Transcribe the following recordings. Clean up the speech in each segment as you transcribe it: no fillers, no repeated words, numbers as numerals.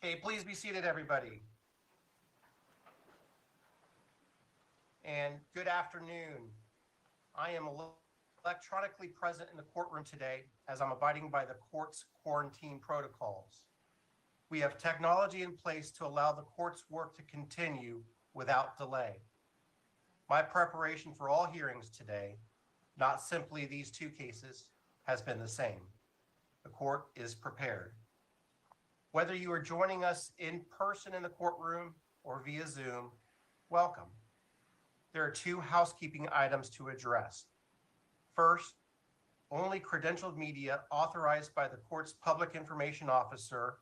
Okay, please be seated, everybody. And good afternoon. I am electronically present in the courtroom today as I'm abiding by the court's quarantine protocols. We have technology in place to allow the court's work to continue without delay. My preparation for all hearings today, not simply these two cases, has been the same. The court is prepared. Whether you are joining us in person in the courtroom or via Zoom, welcome. There are two housekeeping items to address. First, only credentialed media authorized by the court's public information officer,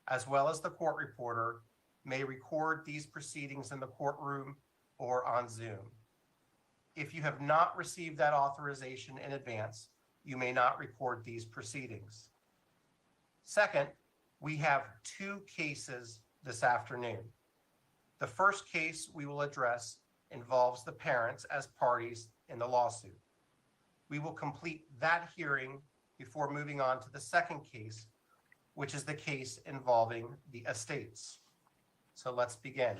as well as the court reporter, may record these proceedings in the courtroom or on Zoom. If you have not received that authorization in advance, you may not record these proceedings. Second, we have two cases this afternoon. The first case we will address involves the parents as parties in the lawsuit. We will complete that hearing before moving on to the second case, which is the case involving the estates. So let's begin.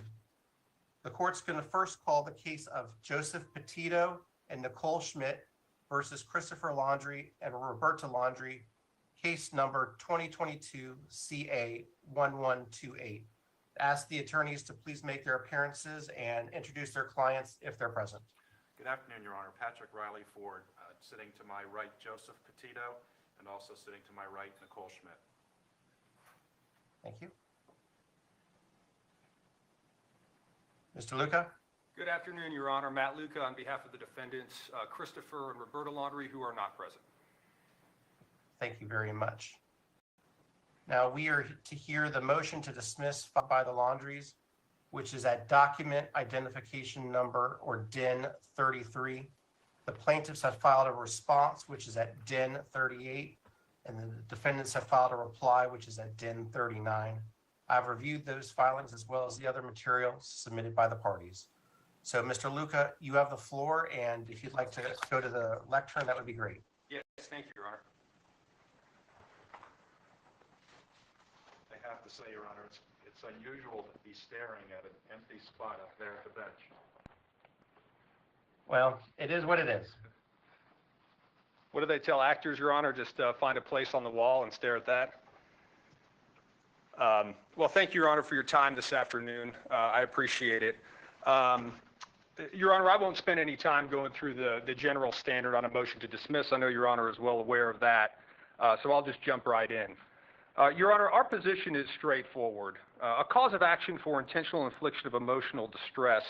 The court's going to first call the case of Joseph Petito and Nicole Schmidt versus Christopher Laundrie and Roberta Laundrie, case number 2022 CA 1128. Ask the attorneys to please make their appearances and introduce their clients if they're present. Good afternoon, Your Honor. Patrick Riley Ford, sitting to my right, Joseph Petito, and also sitting to my right, Nicole Schmidt. Thank you. Mr. Luca? Good afternoon, Your Honor. Matt Luca on behalf of the defendants, Christopher and Roberta Laundrie, who are not present. Thank you very much. Now we are to hear the motion to dismiss filed by the Laundries, which is at document identification number, or DIN 33. The plaintiffs have filed a response, which is at DIN 38, and the defendants have filed a reply, which is at DIN 39. I've reviewed those filings as well as the other materials submitted by the parties. So Mr. Luca, you have the floor, and if you'd like to go to the lectern, that would be great. Yes, thank you, Your Honor. I have to say, Your Honor, it's unusual to be staring at an empty spot up there at the bench. Well, it is what it is. What do they tell actors, Your Honor? Just find a place on the wall and stare at that? Well, thank you, Your Honor, for your time this afternoon. I appreciate it. Your Honor, I won't spend any time going through the general standard on a motion to dismiss. I know Your Honor is well aware of that, so I'll just jump right in. Your Honor, our position is straightforward. A cause of action for intentional infliction of emotional distress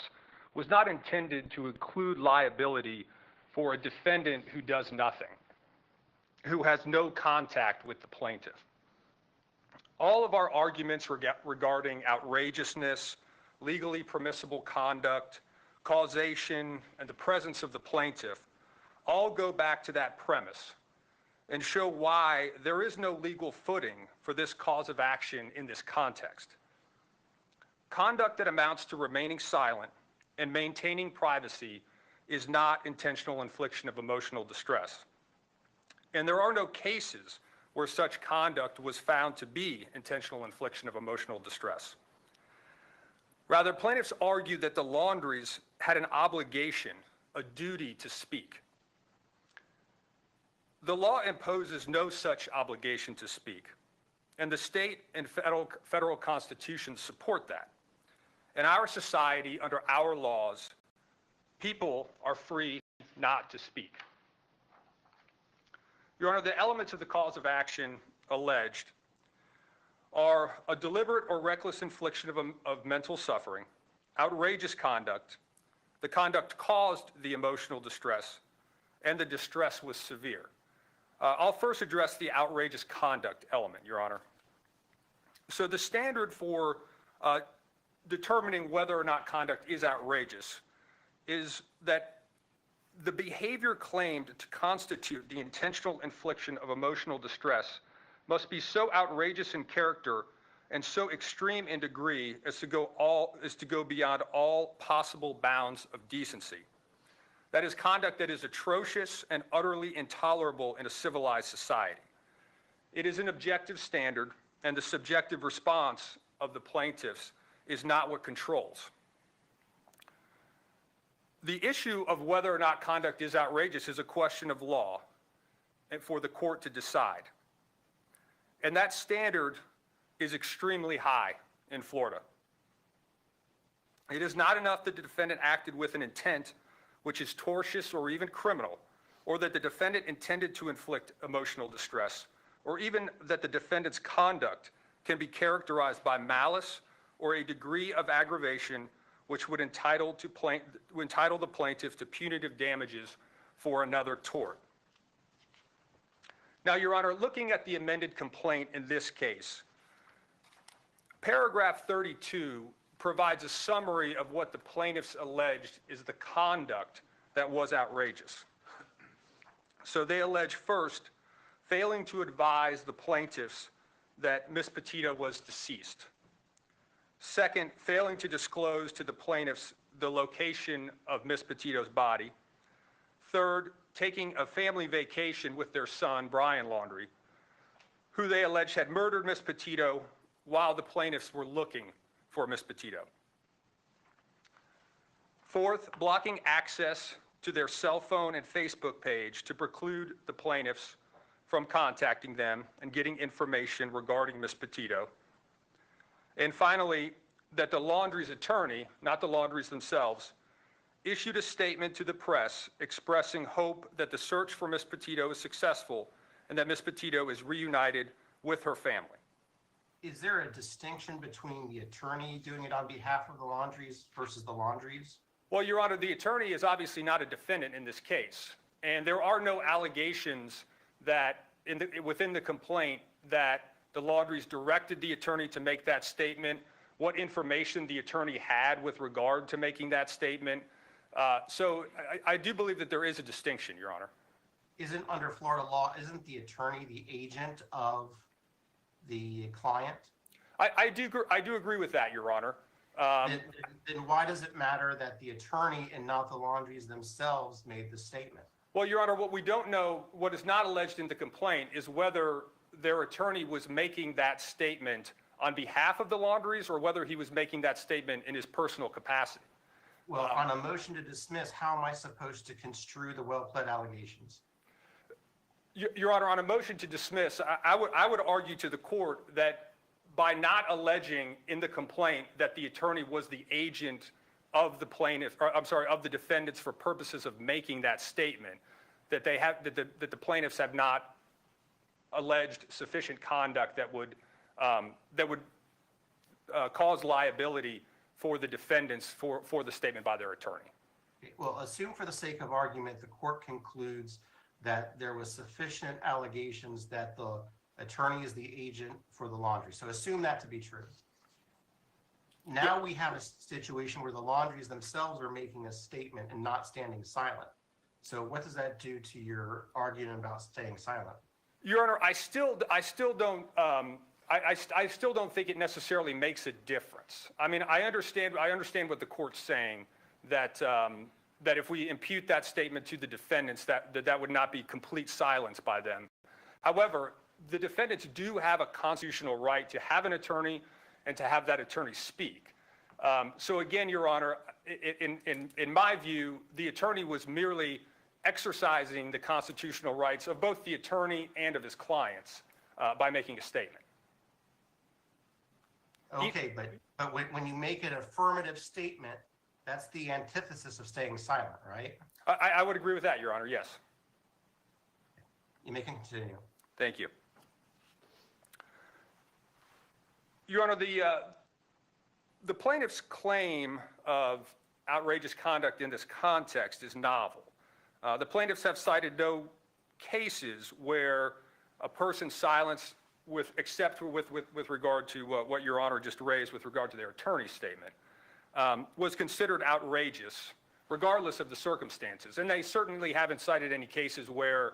was not intended to include liability for a defendant who does nothing, who has no contact with the plaintiff. All of our arguments regarding outrageousness, legally permissible conduct, causation, and the presence of the plaintiff all go back to that premise and show why there is no legal footing for this cause of action in this context. Conduct that amounts to remaining silent and maintaining privacy is not intentional infliction of emotional distress. And there are no cases where such conduct was found to be intentional infliction of emotional distress. Rather, plaintiffs argue that the Laundries had an obligation, a duty to speak. The law imposes no such obligation to speak, and the state and federal constitutions support that. In our society, under our laws, people are free not to speak. Your Honor, the elements of the cause of action alleged are a deliberate or reckless infliction of mental suffering, outrageous conduct, the conduct caused the emotional distress, and the distress was severe. I'll first address the outrageous conduct element, Your Honor. So the standard for determining whether or not conduct is outrageous is that the behavior claimed to constitute the intentional infliction of emotional distress must be so outrageous in character and so extreme in degree as to go beyond all possible bounds of decency. That is conduct that is atrocious and utterly intolerable in a civilized society. It is an objective standard, and the subjective response of the plaintiffs is not what controls. The issue of whether or not conduct is outrageous is a question of law and for the court to decide. And that standard is extremely high in Florida. It is not enough that the defendant acted with an intent which is tortious or even criminal, or that the defendant intended to inflict emotional distress, or even that the defendant's conduct can be characterized by malice or a degree of aggravation which would entitle the plaintiff to punitive damages for another tort. Now, Your Honor, looking at the amended complaint in this case, paragraph 32 provides a summary of what the plaintiffs alleged is the conduct that was outrageous. So they allege, first, failing to advise the plaintiffs that Ms. Petito was deceased. Second, failing to disclose to the plaintiffs the location of Ms. Petito's body. Third, taking a family vacation with their son, Brian Laundrie, who they allege had murdered Ms. Petito while the plaintiffs were looking for Ms. Petito. Fourth, blocking access to their cell phone and Facebook page to preclude the plaintiffs from contacting them and getting information regarding Ms. Petito. And finally, that the Laundrie's attorney, not the Laundries themselves, issued a statement to the press expressing hope that the search for Ms. Petito is successful and that Ms. Petito is reunited with her family. Is there a distinction between the attorney doing it on behalf of the Laundries versus the Laundries? Well, Your Honor, the attorney is obviously not a defendant in this case, and there are no allegations that within the complaint that the Laundries directed the attorney to make that statement, what information the attorney had with regard to making that statement. So I do believe that there is a distinction, Your Honor. Isn't under Florida law, isn't the attorney the agent of the client? I do agree with that, Your Honor. Then why does it matter that the attorney and not the Laundries themselves made the statement? Well, Your Honor, what we don't know, what is not alleged in the complaint, is whether their attorney was making that statement on behalf of the Laundries or whether he was making that statement in his personal capacity. Well, on a motion to dismiss, how am I supposed to construe the well-pled allegations? Your Honor, on a motion to dismiss, I would argue to the court that by not alleging in the complaint that the attorney was the agent of the plaintiff, or I'm sorry, of the defendants for purposes of making that statement, that the plaintiffs have not alleged sufficient conduct that would cause liability for the defendants for the statement by their attorney. Well, assume for the sake of argument, the court concludes that there was sufficient allegations that the attorney is the agent for the Laundrie. So assume that to be true. Now we have a situation where the Laundries themselves are making a statement and not standing silent. So what does that do to your argument about staying silent? Your Honor, I still don't think it necessarily makes a difference. I mean, I understand what the court's saying, that that if we impute that statement to the defendants, that would not be complete silence by them. However, the defendants do have a constitutional right to have an attorney and to have that attorney speak. So again, Your Honor, in my view, the attorney was merely exercising the constitutional rights of both the attorney and of his clients by making a statement. Okay, but when you make an affirmative statement, that's the antithesis of staying silent, right? I would agree with that, Your Honor, yes. You may continue. Thank you. Your Honor, the plaintiff's claim of outrageous conduct in this context is novel. The plaintiffs have cited no cases where a person's silence except with regard to what Your Honor just raised with regard to their attorney's statement, was considered outrageous, regardless of the circumstances. And they certainly haven't cited any cases where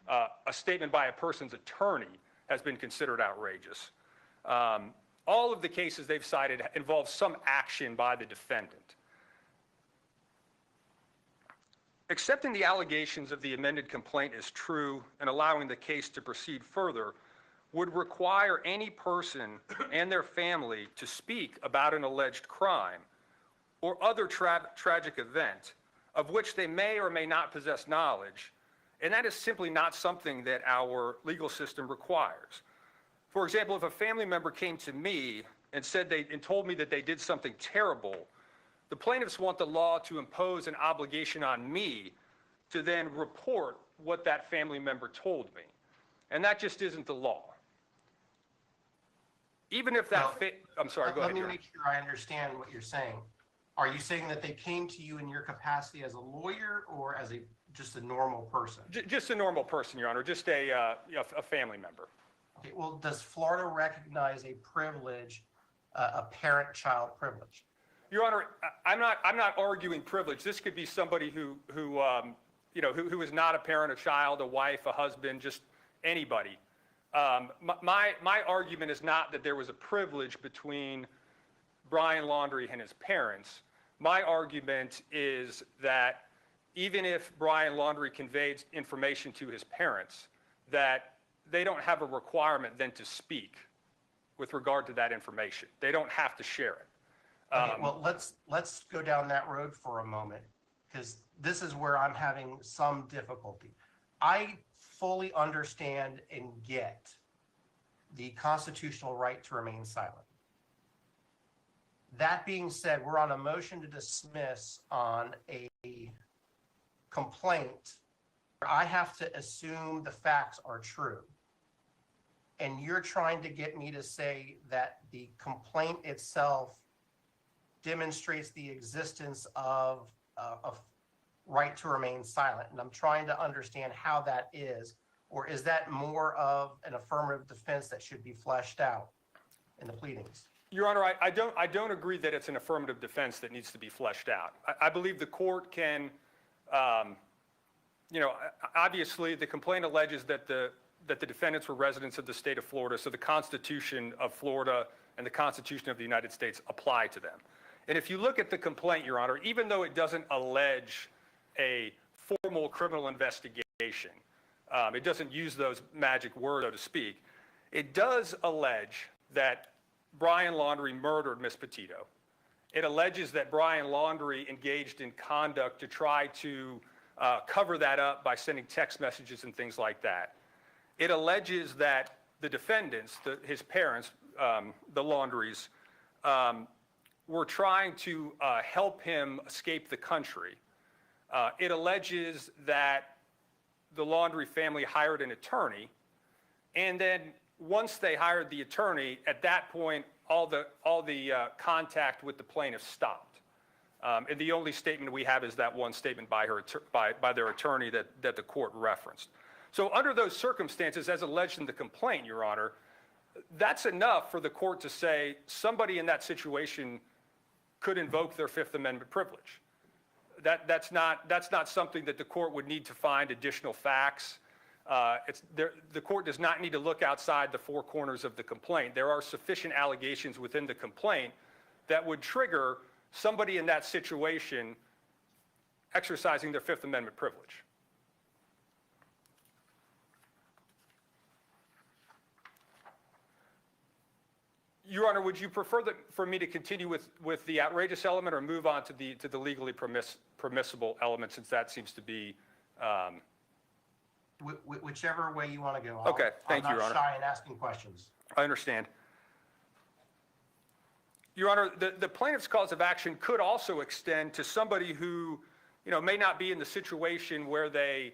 a statement by a person's attorney has been considered outrageous. All of the cases they've cited involve some action by the defendant. Accepting the allegations of the amended complaint is true and allowing the case to proceed further would require any person and their family to speak about an alleged crime or other tragic event of which they may or may not possess knowledge, and that is simply not something that our legal system requires. For example, if a family member came to me and told me that they did something terrible, the plaintiffs want the law to impose an obligation on me to then report what that family member told me. And that just isn't the law. Even if that I'm sorry, go ahead. Let me make sure I understand what you're saying. Are you saying that they came to you in your capacity as a lawyer or as just a normal person? Just a normal person, Your Honor, just a family member. Okay, well, does Florida recognize a privilege, a parent-child privilege? Your Honor, I'm not arguing privilege. This could be somebody who is not a parent, a child, a wife, a husband, just anybody. My argument is not that there was a privilege between Brian Laundrie and his parents. My argument is that even if Brian Laundrie conveyed information to his parents, that they don't have a requirement then to speak with regard to that information. They don't have to share it. Okay, well, let's go down that road for a moment, because this is where I'm having some difficulty. I fully understand and get the constitutional right to remain silent. That being said, we're on a motion to dismiss on a complaint. I have to assume the facts are true. And you're trying to get me to say that the complaint itself demonstrates the existence of a right to remain silent. And I'm trying to understand how that is, or is that more of an affirmative defense that should be fleshed out in the pleadings? Your Honor, I don't agree that it's an affirmative defense that needs to be fleshed out. I believe the court can, obviously the complaint alleges that the defendants were residents of the state of Florida, so the Constitution of Florida and the Constitution of the United States apply to them. And if you look at the complaint, Your Honor, even though it doesn't allege a formal criminal investigation, it doesn't use those magic words, so to speak, it does allege that Brian Laundrie murdered Miss Petito. It alleges that Brian Laundrie engaged in conduct to try to cover that up by sending text messages and things like that. It alleges that the defendants, his parents, the Laundries, were trying to help him escape the country. It alleges that the Laundrie family hired an attorney, and then once they hired the attorney, at that point, all the contact with the plaintiff stopped. And the only statement we have is that one statement by their attorney that the court referenced. So under those circumstances, as alleged in the complaint, Your Honor, that's enough for the court to say somebody in that situation could invoke their Fifth Amendment privilege. That's not something that the court would need to find additional facts. The court does not need to look outside the four corners of the complaint. There are sufficient allegations within the complaint that would trigger somebody in that situation exercising their Fifth Amendment privilege. Your Honor, would you prefer for me to continue with the outrageous element or move on to the legally permissible element, since that seems to be Whichever way you want to go. Okay, thank you, Your Honor. I'm not shy in asking questions. I understand. Your Honor, the plaintiff's cause of action could also extend to somebody who, may not be in the situation where they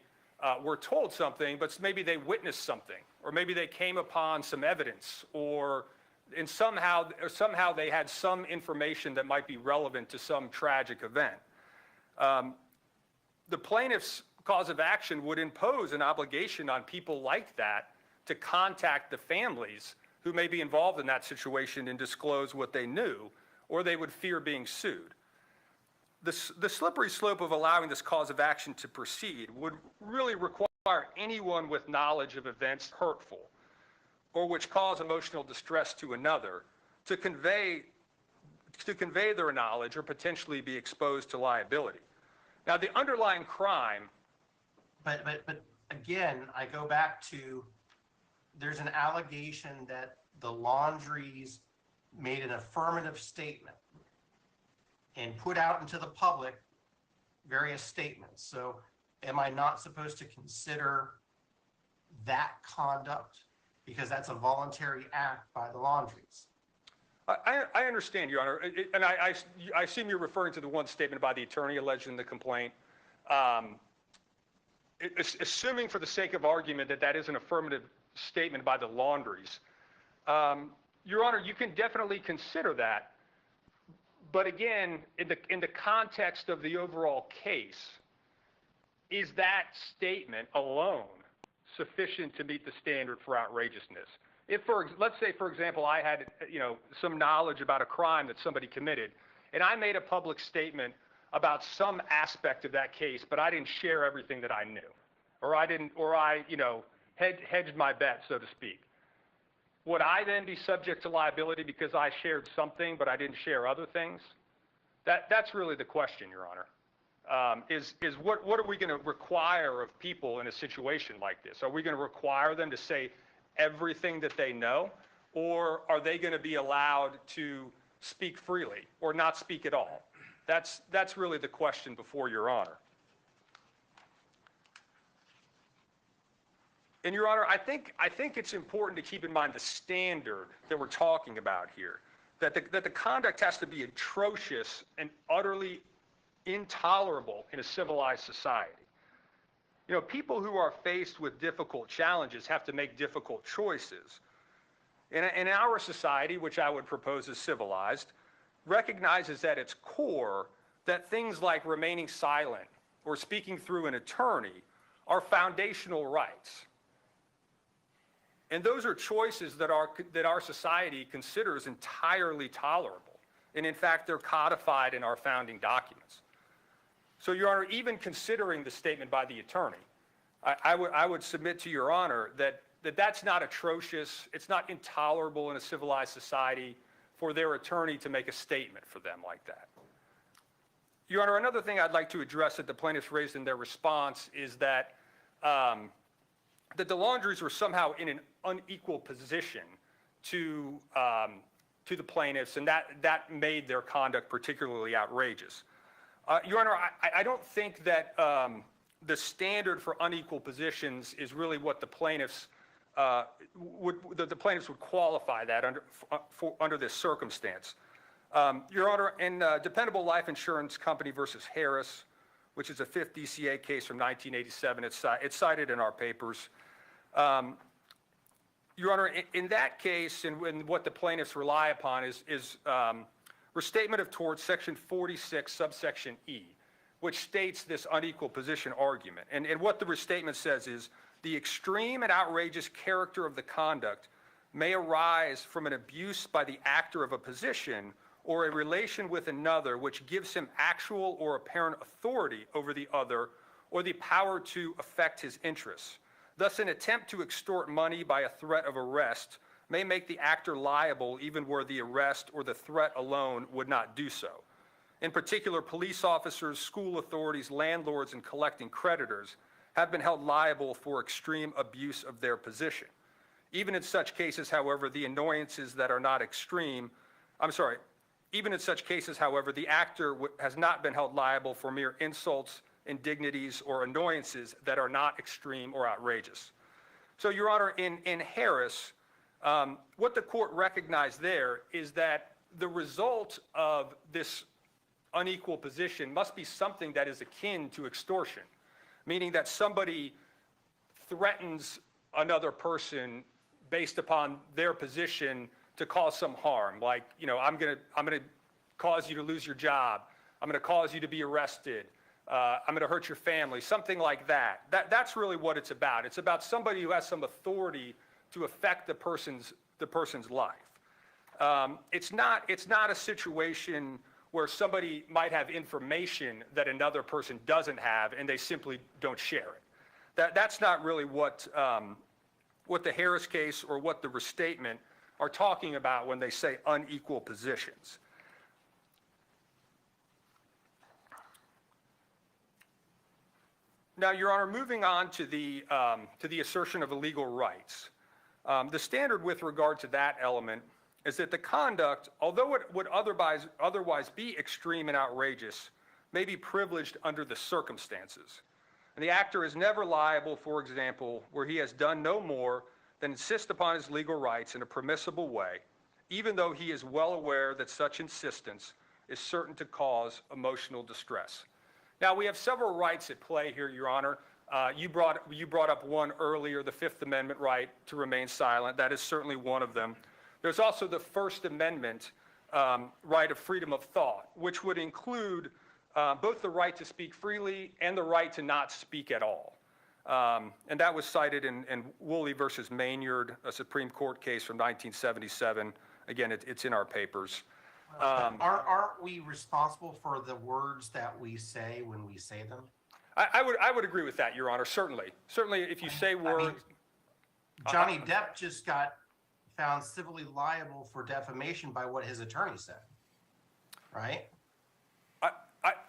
were told something, but maybe they witnessed something, or maybe they came upon some evidence, and somehow they had some information that might be relevant to some tragic event. The plaintiff's cause of action would impose an obligation on people like that to contact the families who may be involved in that situation and disclose what they knew, or they would fear being sued. The slippery slope of allowing this cause of action to proceed would really require anyone with knowledge of events hurtful or which cause emotional distress to another to convey their knowledge or potentially be exposed to liability. Now, the underlying crime. But again, I go back to there's an allegation that the Laundries made an affirmative statement and put out into the public various statements. So am I not supposed to consider that conduct because that's a voluntary act by the Laundries? I understand, Your Honor, and I assume you're referring to the one statement by the attorney alleged in the complaint. Assuming for the sake of argument that that is an affirmative statement by the Laundries, Your Honor, you can definitely consider that. But again, in the context of the overall case, is that statement alone sufficient to meet the standard for outrageousness? If, let's say, for example, I had, some knowledge about a crime that somebody committed, and I made a public statement about some aspect of that case, but I didn't share everything that I knew, or I hedged my bet, so to speak. Would I then be subject to liability because I shared something, but I didn't share other things? That's really the question, Your Honor. Is what are we going to require of people in a situation like this? Are we going to require them to say everything that they know, or are they going to be allowed to speak freely or not speak at all? That's really the question before Your Honor. And Your Honor, I think it's important to keep in mind the standard that we're talking about here, that the conduct has to be atrocious and utterly intolerable in a civilized society. People who are faced with difficult challenges have to make difficult choices. In our society, which I would propose is civilized, recognizes at its core that things like remaining silent or speaking through an attorney are foundational rights. And those are choices that our society considers entirely tolerable. And in fact, they're codified in our founding documents. So, Your Honor, even considering the statement by the attorney, I would submit to Your Honor that's not atrocious, it's not intolerable in a civilized society for their attorney to make a statement for them like that. Your Honor, another thing I'd like to address that the plaintiffs raised in their response is that the Laundries were somehow in an unequal position to the plaintiffs, and that made their conduct particularly outrageous. Your Honor, I don't think that the standard for unequal positions is really what the plaintiffs would qualify that under this circumstance. Your Honor, in Dependable Life Insurance Company versus Harris, which is a 5th DCA case from 1987, it's cited in our papers. Your Honor, in that case, and what the plaintiffs rely upon is Restatement of Torts, Section 46, subsection E, which states this unequal position argument. And what the restatement says is, the extreme and outrageous character of the conduct may arise from an abuse by the actor of a position or a relation with another which gives him actual or apparent authority over the other or the power to affect his interests. Thus, an attempt to extort money by a threat of arrest may make the actor liable even where the arrest or the threat alone would not do so. In particular, police officers, school authorities, landlords, and collecting creditors have been held liable for extreme abuse of their position. Even in such cases, however, the annoyances that are not extreme, even in such cases, however, the actor has not been held liable for mere insults, indignities, or annoyances that are not extreme or outrageous. So, Your Honor, in Harris, what the court recognized there is that the result of this unequal position must be something that is akin to extortion, meaning that somebody threatens another person based upon their position to cause some harm, like, I'm gonna cause you to lose your job, I'm gonna cause you to be arrested, I'm gonna hurt your family, something like that. That's really what it's about. It's about somebody who has some authority to affect the person's life. It's not a situation where somebody might have information that another person doesn't have and they simply don't share it. That's not really what the Harris case or what the restatement are talking about when they say unequal positions. Now, Your Honor, moving on to the assertion of illegal rights. The standard with regard to that element is that the conduct, although it would otherwise be extreme and outrageous, may be privileged under the circumstances. And the actor is never liable, for example, where he has done no more than insist upon his legal rights in a permissible way, even though he is well aware that such insistence is certain to cause emotional distress. Now, we have several rights at play here, Your Honor. You brought up one earlier, the Fifth Amendment right to remain silent. That is certainly one of them. There's also the First Amendment right of freedom of thought, which would include both the right to speak freely and the right to not speak at all. And that was cited in Woolley versus Maynard, a Supreme Court case from 1977. Again, it's in our papers. Aren't we responsible for the words that we say when we say them? I would agree with that, Your Honor, certainly. Certainly, if you say words. Johnny Depp just got found civilly liable for defamation by what his attorney said, right?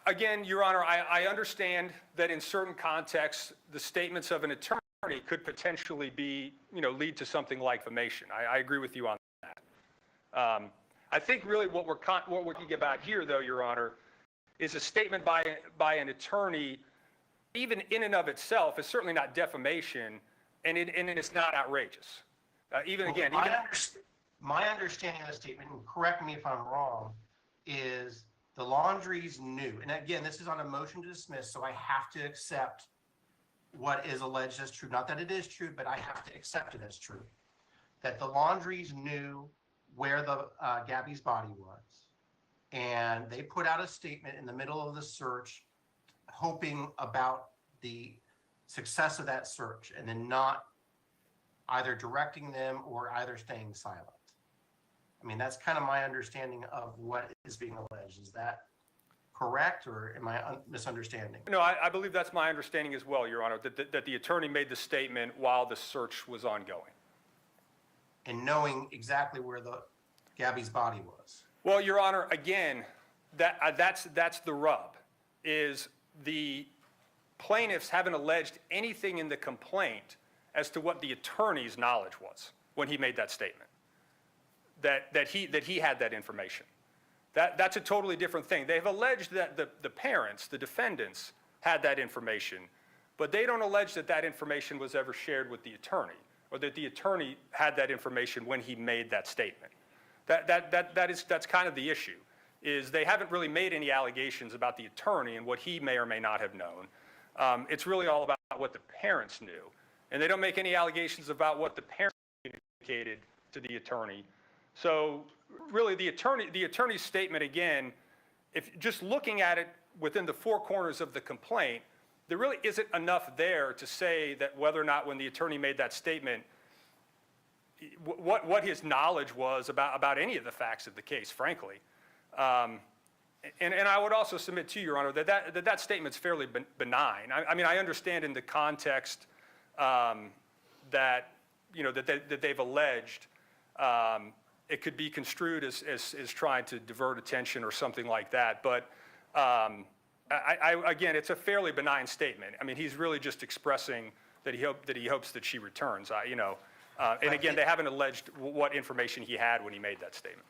Again, Your Honor, I understand that in certain contexts, the statements of an attorney could potentially be, lead to something like defamation. I agree with you on that. I think really what we're talking about here, though, Your Honor, is a statement by an attorney, even in and of itself, is certainly not defamation, and it's not outrageous. My understanding of the statement, and correct me if I'm wrong, is the Laundries knew, and again, this is on a motion to dismiss, so I have to accept what is alleged as true. Not that it is true, but I have to accept it as true. That the Laundries knew where the Gabby's body was, and they put out a statement in the middle of the search, hoping about the success of that search, and then not either directing them or either staying silent. I mean, that's kind of my understanding of what is being alleged. Is that correct, or am I misunderstanding? No, I believe that's my understanding as well, Your Honor, that the attorney made the statement while the search was ongoing. And knowing exactly where the Gabby's body was. Well, Your Honor, again, that's the rub, is the plaintiffs haven't alleged anything in the complaint as to what the attorney's knowledge was when he made that statement, that he had that information. That's a totally different thing. They've alleged that the parents, the defendants, had that information, but they don't allege that that information was ever shared with the attorney, or that the attorney had that information when he made that statement. That's kind of the issue, is they haven't really made any allegations about the attorney and what he may or may not have known. It's really all about what the parents knew. And they don't make any allegations about what the parents communicated to the attorney. So really the attorney's statement, again, if just looking at it within the four corners of the complaint, there really isn't enough there to say that whether or not when the attorney made that statement, what his knowledge was about any of the facts of the case, frankly. And I would also submit to you, Your Honor, that statement's fairly benign. I mean, I understand in the context that they've alleged it could be construed as trying to divert attention or something like that. But again, it's a fairly benign statement. I mean, he's really just expressing that he hopes that she returns. And again, they haven't alleged what information he had when he made that statement.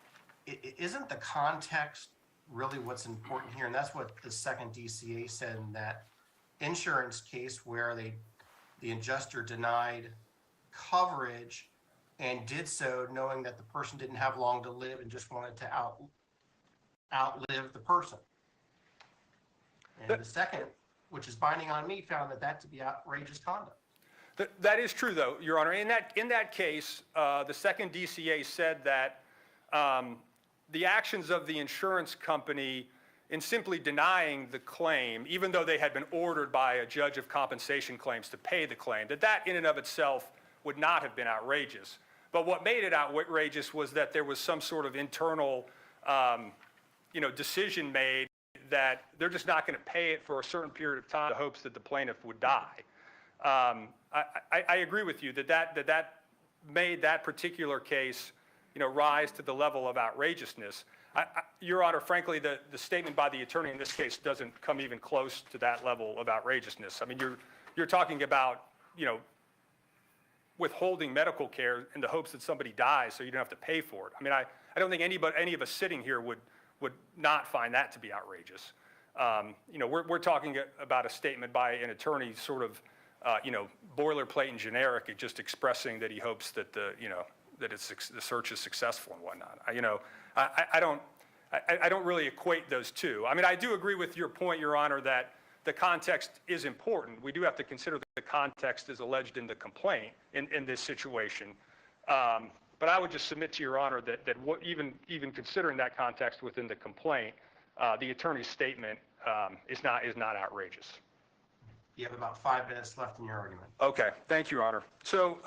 Isn't the context really what's important here? And that's what the second DCA said in that insurance case where the adjuster denied coverage and did so knowing that the person didn't have long to live and just wanted to outlive the person. And the second, which is binding on me, found that to be outrageous conduct. That is true, though, Your Honor. In that case, the second DCA said that the actions of the insurance company in simply denying the claim, even though they had been ordered by a judge of compensation claims to pay the claim, that in and of itself would not have been outrageous. But what made it outrageous was that there was some sort of internal, decision made that they're just not going to pay it for a certain period of time in the hopes that the plaintiff would die. I agree with you that made that particular case, rise to the level of outrageousness. Your Honor, frankly, the statement by the attorney in this case doesn't come even close to that level of outrageousness. I mean, you're talking about, withholding medical care in the hopes that somebody dies so you don't have to pay for it. I mean, I don't think any of us sitting here would not find that to be outrageous. You know, we're talking about a statement by an attorney sort of, you know, boilerplate and generic, just expressing that he hopes that the search is successful and whatnot. I don't really equate those two. I mean, I do agree with your point, Your Honor, that the context is important. We do have to consider that the context is alleged in the complaint in this situation. But I would just submit to Your Honor that even considering that context within the complaint, the attorney's statement is not outrageous. You have about 5 minutes left in your argument. Okay, thank you, Your Honor. So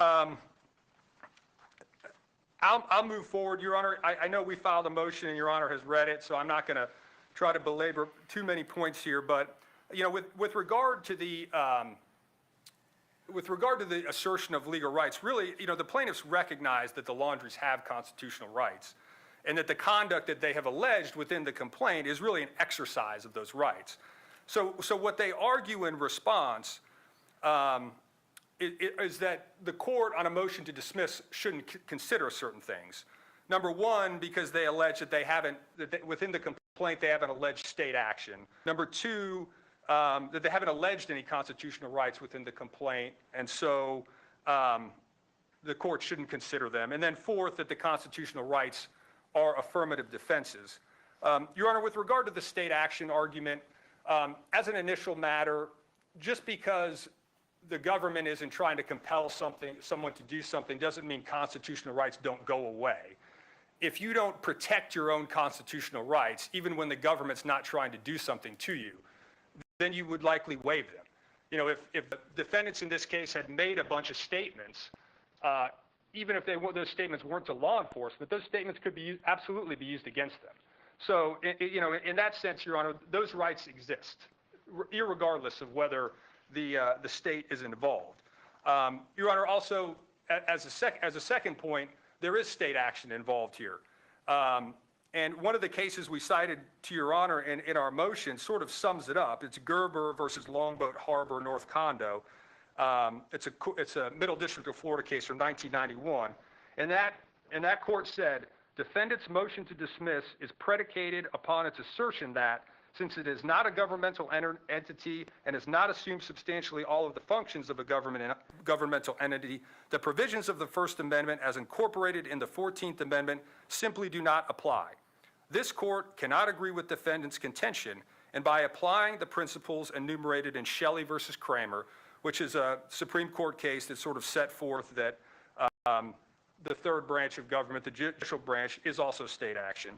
I'll move forward, Your Honor. I know we filed a motion and Your Honor has read it, so I'm not going to try to belabor too many points here. But you know, with regard to the assertion of legal rights, really, you know, the plaintiffs recognize that the Laundries have constitutional rights, and that the conduct that they have alleged within the complaint is really an exercise of those rights. So what they argue in response is that the court on a motion to dismiss shouldn't consider certain things. Number one, because they allege that within the complaint they haven't alleged state action. Number two, that they haven't alleged any constitutional rights within the complaint, and so the court shouldn't consider them. And then fourth, that the constitutional rights are affirmative defenses. Your Honor, with regard to the state action argument, as an initial matter, just because the government isn't trying to compel someone to do something doesn't mean constitutional rights don't go away. If you don't protect your own constitutional rights, even when the government's not trying to do something to you, then you would likely waive them. You know, if the defendants in this case had made a bunch of statements, even if those statements weren't to law enforcement, those statements could absolutely be used against them. So, you know, in that sense, Your Honor, those rights exist, irregardless of whether the state is involved. Your Honor, also, as a second point, there is state action involved here. And one of the cases we cited to Your Honor in our motion sort of sums it up. It's Gerber versus Longboat Harbor, North Condo. It's a Middle District of Florida case from 1991. And that court said, defendant's motion to dismiss is predicated upon its assertion that, since it is not a governmental entity and has not assumed substantially all of the functions of a governmental entity, the provisions of the First Amendment as incorporated in the 14th Amendment simply do not apply. This court cannot agree with defendant's contention, and by applying the principles enumerated in Shelley versus Kramer, which is a Supreme Court case that sort of set forth that the third branch of government, the judicial branch, is also state action.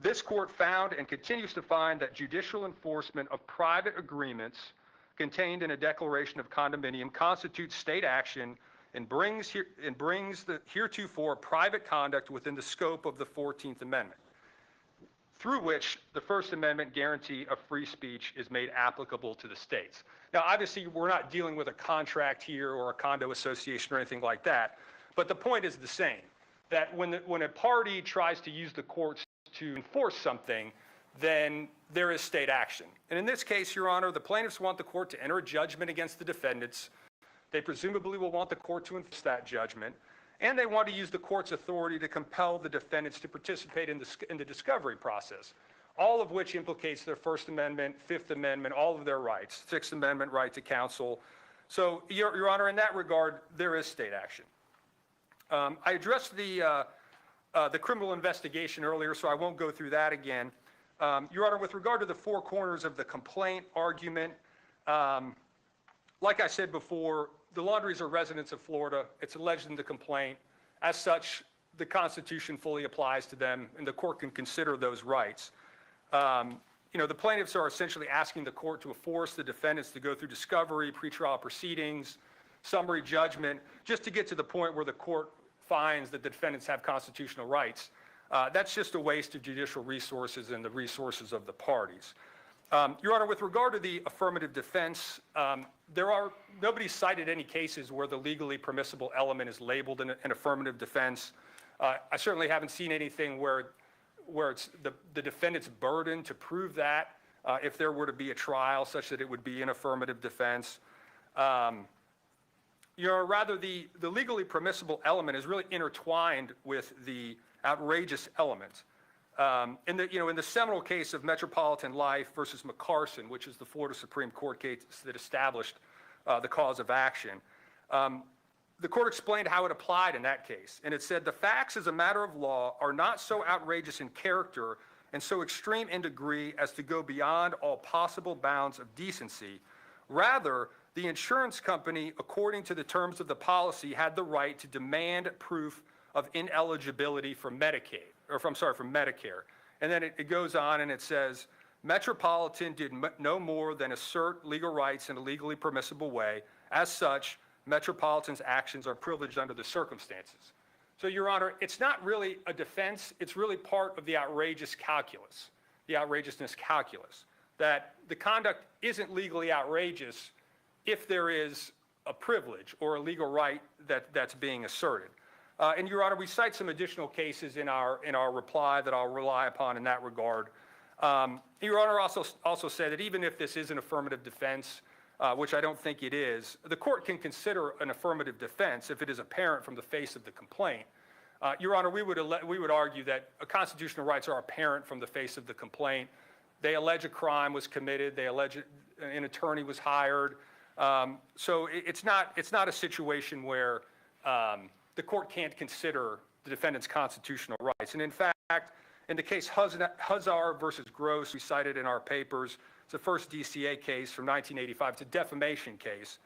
This court found and continues to find that judicial enforcement of private agreements contained in a declaration of condominium constitutes state action and brings the heretofore private conduct within the scope of the 14th Amendment, through which the First Amendment guarantee of free speech is made applicable to the states. Now, obviously, we're not dealing with a contract here or a condo association or anything like that, but the point is the same, that when a party tries to use the courts to enforce something, then there is state action. And in this case, Your Honor, the plaintiffs want the court to enter a judgment against the defendants. They presumably will want the court to enforce that judgment, and they want to use the court's authority to compel the defendants to participate in the discovery process, all of which implicates their First Amendment, Fifth Amendment, all of their rights, Sixth Amendment right to counsel. So, Your Honor, in that regard, there is state action. I addressed the criminal investigation earlier, so I won't go through that again. Your Honor, with regard to the four corners of the complaint argument, like I said before, the Laundries are residents of Florida. It's alleged in the complaint. As such, the Constitution fully applies to them, and the court can consider those rights. You know, the plaintiffs are essentially asking the court to force the defendants to go through discovery, pretrial proceedings, summary judgment, just to get to the point where the court finds that the defendants have constitutional rights. That's just a waste of judicial resources and the resources of the parties. Your Honor, with regard to the affirmative defense, nobody cited any cases where the legally permissible element is labeled in an affirmative defense. I certainly haven't seen anything where it's the defendant's burden to prove that if there were to be a trial such that it would be an affirmative defense. rather the legally permissible element is really intertwined with the outrageous element. In the seminal case of Metropolitan Life versus McCarson, which is the Florida Supreme Court case that established the cause of action, the court explained how it applied in that case. And it said, the facts as a matter of law are not so outrageous in character and so extreme in degree as to go beyond all possible bounds of decency. Rather, the insurance company, according to the terms of the policy, had the right to demand proof of ineligibility for Medicaid, or from Medicare. And then it goes on and it says, Metropolitan did no more than assert legal rights in a legally permissible way. As such, Metropolitan's actions are privileged under the circumstances. So, Your Honor, it's not really a defense. It's really part of the outrageousness calculus, that the conduct isn't legally outrageous if there is a privilege or a legal right that's being asserted. And, Your Honor, we cite some additional cases in our reply that I'll rely upon in that regard. Your Honor also said that even if this is an affirmative defense, which I don't think it is, the court can consider an affirmative defense if it is apparent from the face of the complaint. Your Honor, we would argue that constitutional rights are apparent from the face of the complaint. They allege a crime was committed. They allege an attorney was hired. So it's not a situation where the court can't consider the defendant's constitutional rights. And in fact, in the case Huzzar versus Gross, we cited in our papers, it's the first DCA case from 1985. It's a defamation case.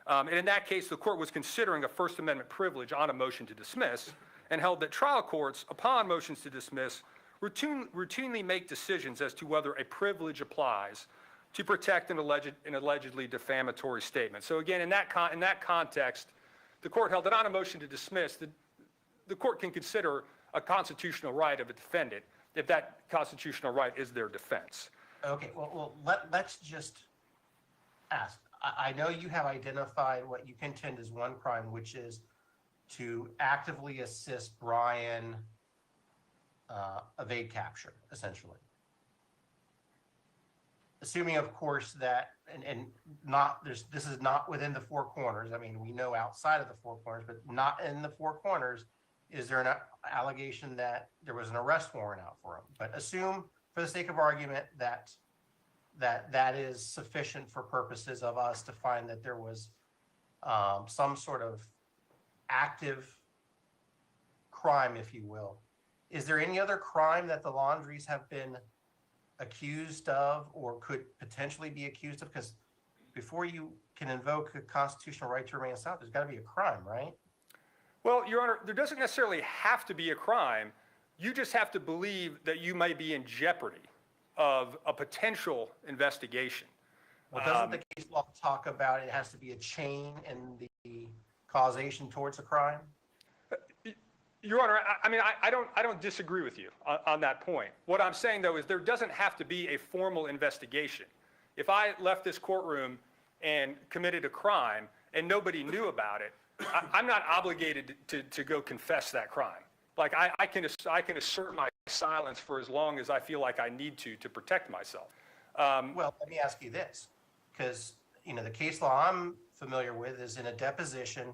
And in that case, the court was considering a First Amendment privilege on a motion to dismiss and held that trial courts, upon motions to dismiss, routinely make decisions as to whether a privilege applies to protect an allegedly defamatory statement. So again, in that context, the court held that on a motion to dismiss, the court can consider a constitutional right of a defendant if that constitutional right is their defense. Okay, well let's just ask. I know you have identified what you contend is one crime, which is to actively assist Brian evade capture, essentially. Assuming, of course, that this is not within the four corners. I mean, we know outside of the four corners, but not in the four corners. Is there an allegation that there was an arrest warrant out for him? But assume, for the sake of argument, that is sufficient for purposes of us to find that there was some sort of active crime, if you will. Is there any other crime that the Laundries have been accused of or could potentially be accused of? Because before you can invoke a constitutional right to remain silent, there's got to be a crime, right? Well, Your Honor, there doesn't necessarily have to be a crime. You just have to believe that you may be in jeopardy of a potential investigation. Well, doesn't the case law talk about it has to be a chain in the causation towards a crime? Your Honor, I don't disagree with you on that point. What I'm saying, though, is there doesn't have to be a formal investigation. If I left this courtroom and committed a crime and nobody knew about it, I'm not obligated to go confess that crime. Like I can assert my silence for as long as I feel like I need to protect myself. Well, let me ask you this, because the case law I'm familiar with is in a deposition,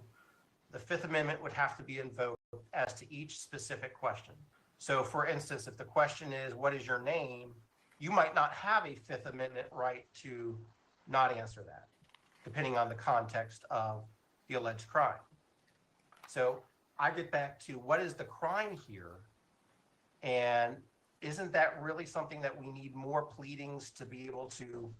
the Fifth Amendment would have to be invoked as to each specific question. So, for instance, if the question is, what is your name? You might not have a Fifth Amendment right to not answer that, depending on the context of the alleged crime. So I get back to what is the crime here? And isn't that really something that we need more pleadings to be able to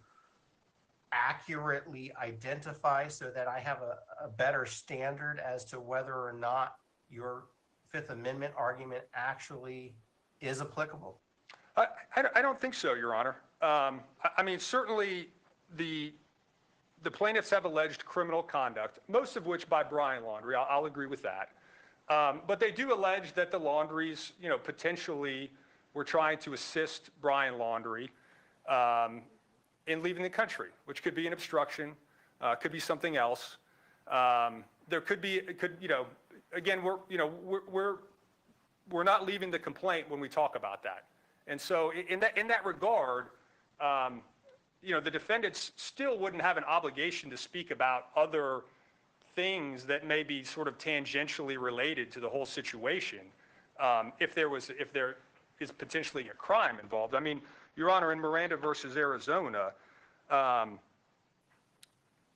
accurately identify so that I have a better standard as to whether or not your Fifth Amendment argument actually is applicable? I don't think so, Your Honor. I mean, certainly the plaintiffs have alleged criminal conduct, most of which by Brian Laundrie. I'll agree with that. But they do allege that the Laundries, potentially were trying to assist Brian Laundrie in leaving the country, which could be an obstruction, could be something else. There could be, again, we're not leaving the complaint when we talk about that. And so in that regard, the defendants still wouldn't have an obligation to speak about other things that may be sort of tangentially related to the whole situation, if there is potentially a crime involved. I mean, Your Honor, in Miranda versus Arizona,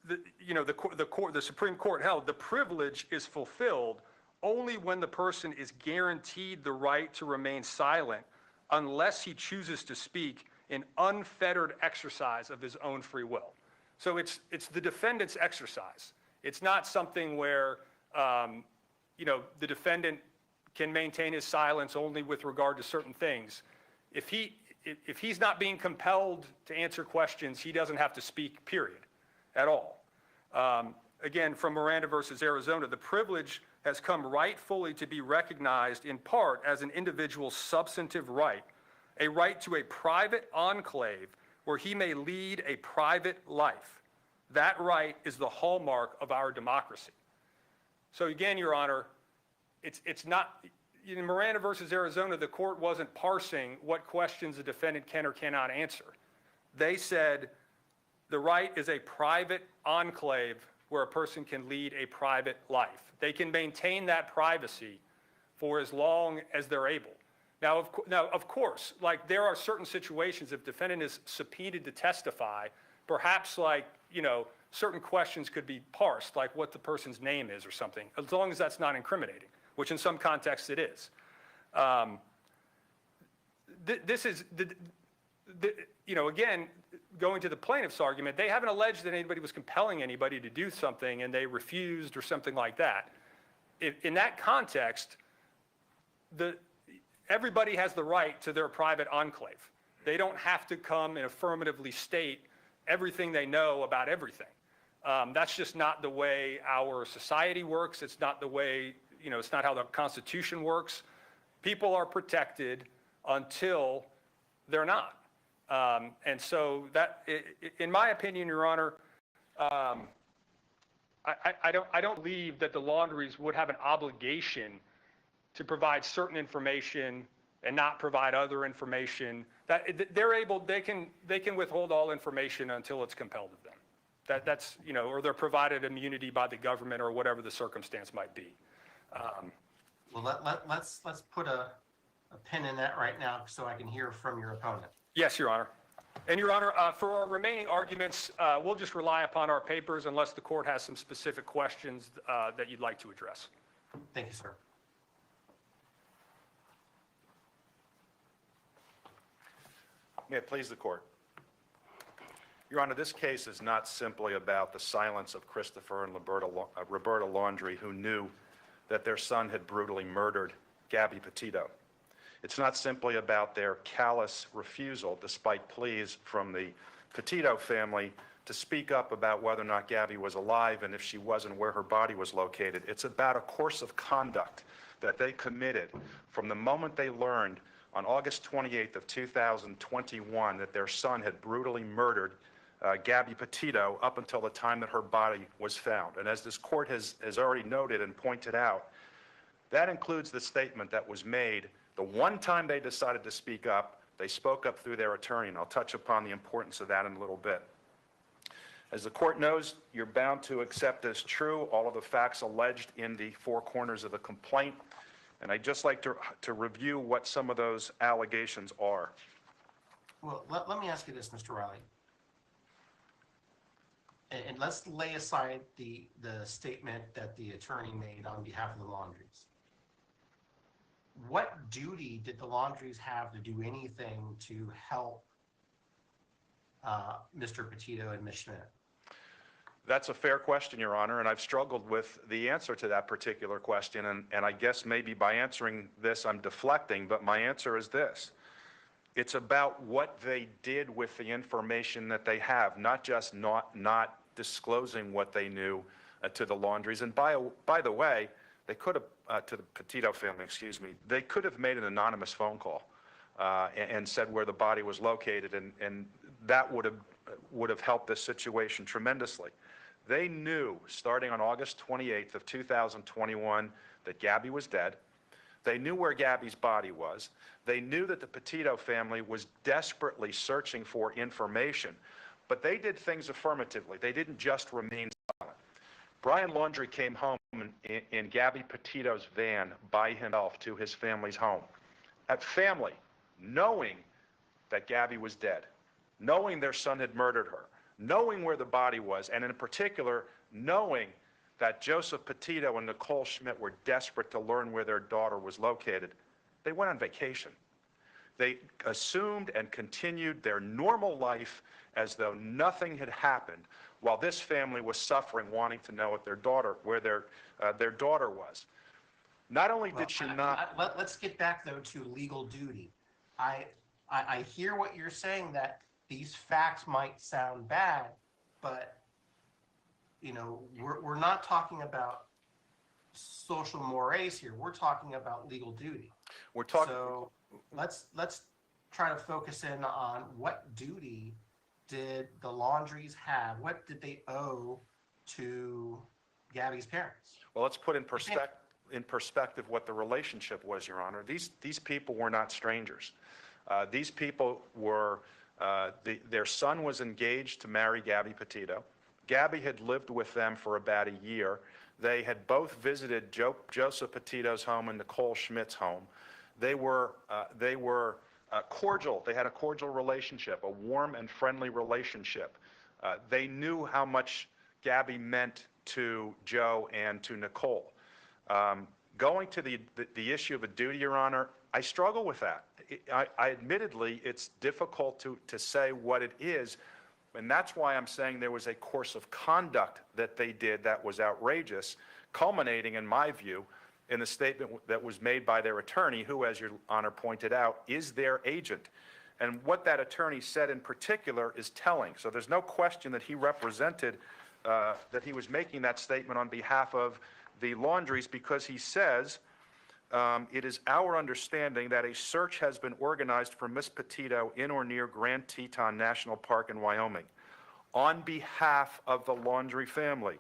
the Supreme Court held the privilege is fulfilled only when the person is guaranteed the right to remain silent unless he chooses to speak in unfettered exercise of his own free will. So it's the defendant's exercise. It's not something where, the defendant can maintain his silence only with regard to certain things. If he's not being compelled to answer questions, he doesn't have to speak, period, at all. Again, from Miranda versus Arizona, the privilege has come rightfully to be recognized in part as an individual's substantive right, a right to a private enclave where he may lead a private life. That right is the hallmark of our democracy. So again, Your Honor, it's not, in Miranda versus Arizona, the court wasn't parsing what questions the defendant can or cannot answer. They said the right is a private enclave where a person can lead a private life. They can maintain that privacy for as long as they're able. Now, of course, like there are certain situations if defendant is subpoenaed to testify, perhaps certain questions could be parsed, like what the person's name is or something, as long as that's not incriminating, which in some contexts it is. This is, again, going to the plaintiff's argument, they haven't alleged that anybody was compelling anybody to do something and they refused or something like that. In that context, everybody has the right to their private enclave. They don't have to come and affirmatively state everything they know about everything. That's just not the way our society works. It's not the way, it's not how the Constitution works. People are protected until they're not. And so that, in my opinion, Your Honor, I don't believe that the Laundries would have an obligation to provide certain information and not provide other information. That they can withhold all information until it's compelled of them. That's or they're provided immunity by the government or whatever the circumstance might be. Well, let's put a pin in that right now so I can hear from your opponent. Yes, Your Honor. And Your Honor, for our remaining arguments, we'll just rely upon our papers unless the court has some specific questions that you'd like to address. Thank you, sir. May it please the court. Your Honor, this case is not simply about the silence of Christopher and Roberta Laundrie, who knew that their son had brutally murdered Gabby Petito. It's not simply about their callous refusal, despite pleas from the Petito family, to speak up about whether or not Gabby was alive and if she wasn't, where her body was located. It's about a course of conduct that they committed from the moment they learned on August 28th of 2021 that their son had brutally murdered Gabby Petito up until the time that her body was found. And as this court has already noted and pointed out, that includes the statement that was made the one time they decided to speak up. They spoke up through their attorney, and I'll touch upon the importance of that in a little bit. As the court knows, you're bound to accept as true all of the facts alleged in the four corners of the complaint, and I'd just like to review what some of those allegations are. Well, let me ask you this, Mr. Riley. And let's lay aside the statement that the attorney made on behalf of the Laundries. What duty did the Laundries have to do anything to help Mr. Petito and Ms. Schmidt? That's a fair question, Your Honor, and I've struggled with the answer to that particular question, and I guess maybe by answering this I'm deflecting, but my answer is this. It's about what they did with the information that they have, not just not disclosing what they knew to the Laundries. And by the way, they could have, to the Petito family, excuse me, they could have made an anonymous phone call and said where the body was located, and that would have helped this situation tremendously. They knew, starting on August 28th of 2021, that Gabby was dead. They knew where Gabby's body was. They knew that the Petito family was desperately searching for information, but they did things affirmatively. They didn't just remain silent. Brian Laundrie came home in Gabby Petito's van by himself to his family's home. That family, knowing that Gabby was dead, knowing their son had murdered her, knowing where the body was, and in particular, knowing that Joseph Petito and Nicole Schmidt were desperate to learn where their daughter was located, they went on vacation. They assumed and continued their normal life as though nothing had happened, while this family was suffering, wanting to know what where their daughter was. Not only did she not. Let's get back though to legal duty. I hear what you're saying, that these facts might sound bad, but we're not talking about social mores here. We're talking about legal duty. We're talking. So let's try to focus in on what duty did the Laundries have? What did they owe to Gabby's parents? Well, let's put in perspective what the relationship was, Your Honor. These people were not strangers. These people were, their son was engaged to marry Gabby Petito. Gabby had lived with them for about a year. They had both visited Joseph Petito's home and Nicole Schmidt's home. They were cordial. They had a cordial relationship, a warm and friendly relationship. They knew how much Gabby meant to Joe and to Nicole. Going to the issue of a duty, Your Honor, I struggle with that. Admittedly, it's difficult to say what it is, and that's why I'm saying there was a course of conduct that they did that was outrageous, culminating, in my view, in a statement that was made by their attorney, who, as Your Honor pointed out, is their agent. And what that attorney said in particular is telling. So there's no question that he represented, that he was making that statement on behalf of the Laundries, because he says, it is our understanding that a search has been organized for Miss Petito in or near Grand Teton National Park in Wyoming on behalf of the Laundrie family.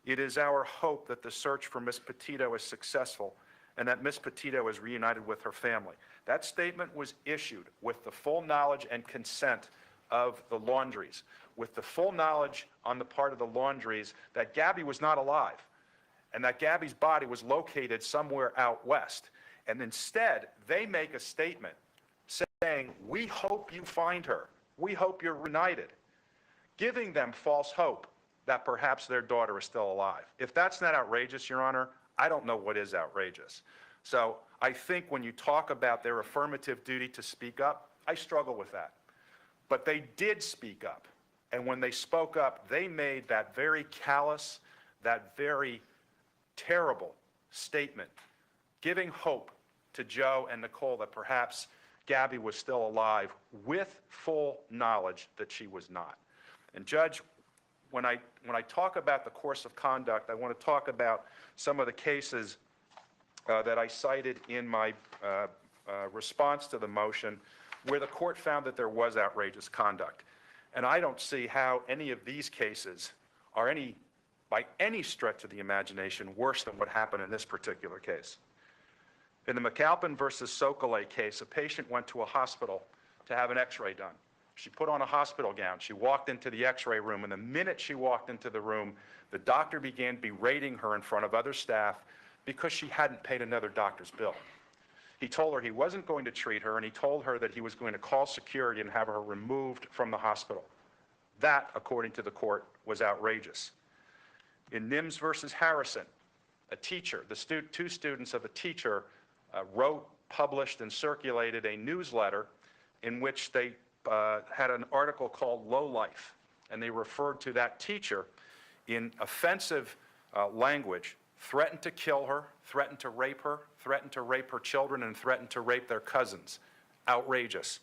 It is our hope that the search for Miss Petito is successful and that Miss Petito is reunited with her family. That statement was issued with the full knowledge and consent of the Laundries, with the full knowledge on the part of the Laundries that Gabby was not alive and that Gabby's body was located somewhere out west. And instead, they make a statement saying, we hope you find her. We hope you're reunited, giving them false hope that perhaps their daughter is still alive. If that's not outrageous, Your Honor, I don't know what is outrageous. So I think when you talk about their affirmative duty to speak up, I struggle with that. But they did speak up. And when they spoke up, they made that very callous, that very terrible statement, giving hope to Joe and Nicole that perhaps Gabby was still alive, with full knowledge that she was not. And Judge, when I talk about the course of conduct, I want to talk about some of the cases that I cited in my response to the motion, where the court found that there was outrageous conduct. And I don't see how any of these cases are by any stretch of the imagination, worse than what happened in this particular case. In the McAlpin versus Sokole case, a patient went to a hospital to have an x-ray done. She put on a hospital gown. She walked into the x-ray room, and the minute she walked into the room, the doctor began berating her in front of other staff because she hadn't paid another doctor's bill. He told her he wasn't going to treat her, and he told her that he was going to call security and have her removed from the hospital. That, according to the court, was outrageous. In Nims versus Harrison, a teacher, two students of a teacher wrote, published, and circulated a newsletter in which they had an article called Low Life, and they referred to that teacher in offensive language, threatened to kill her, threatened to rape her children, and threatened to rape their cousins. Outrageous.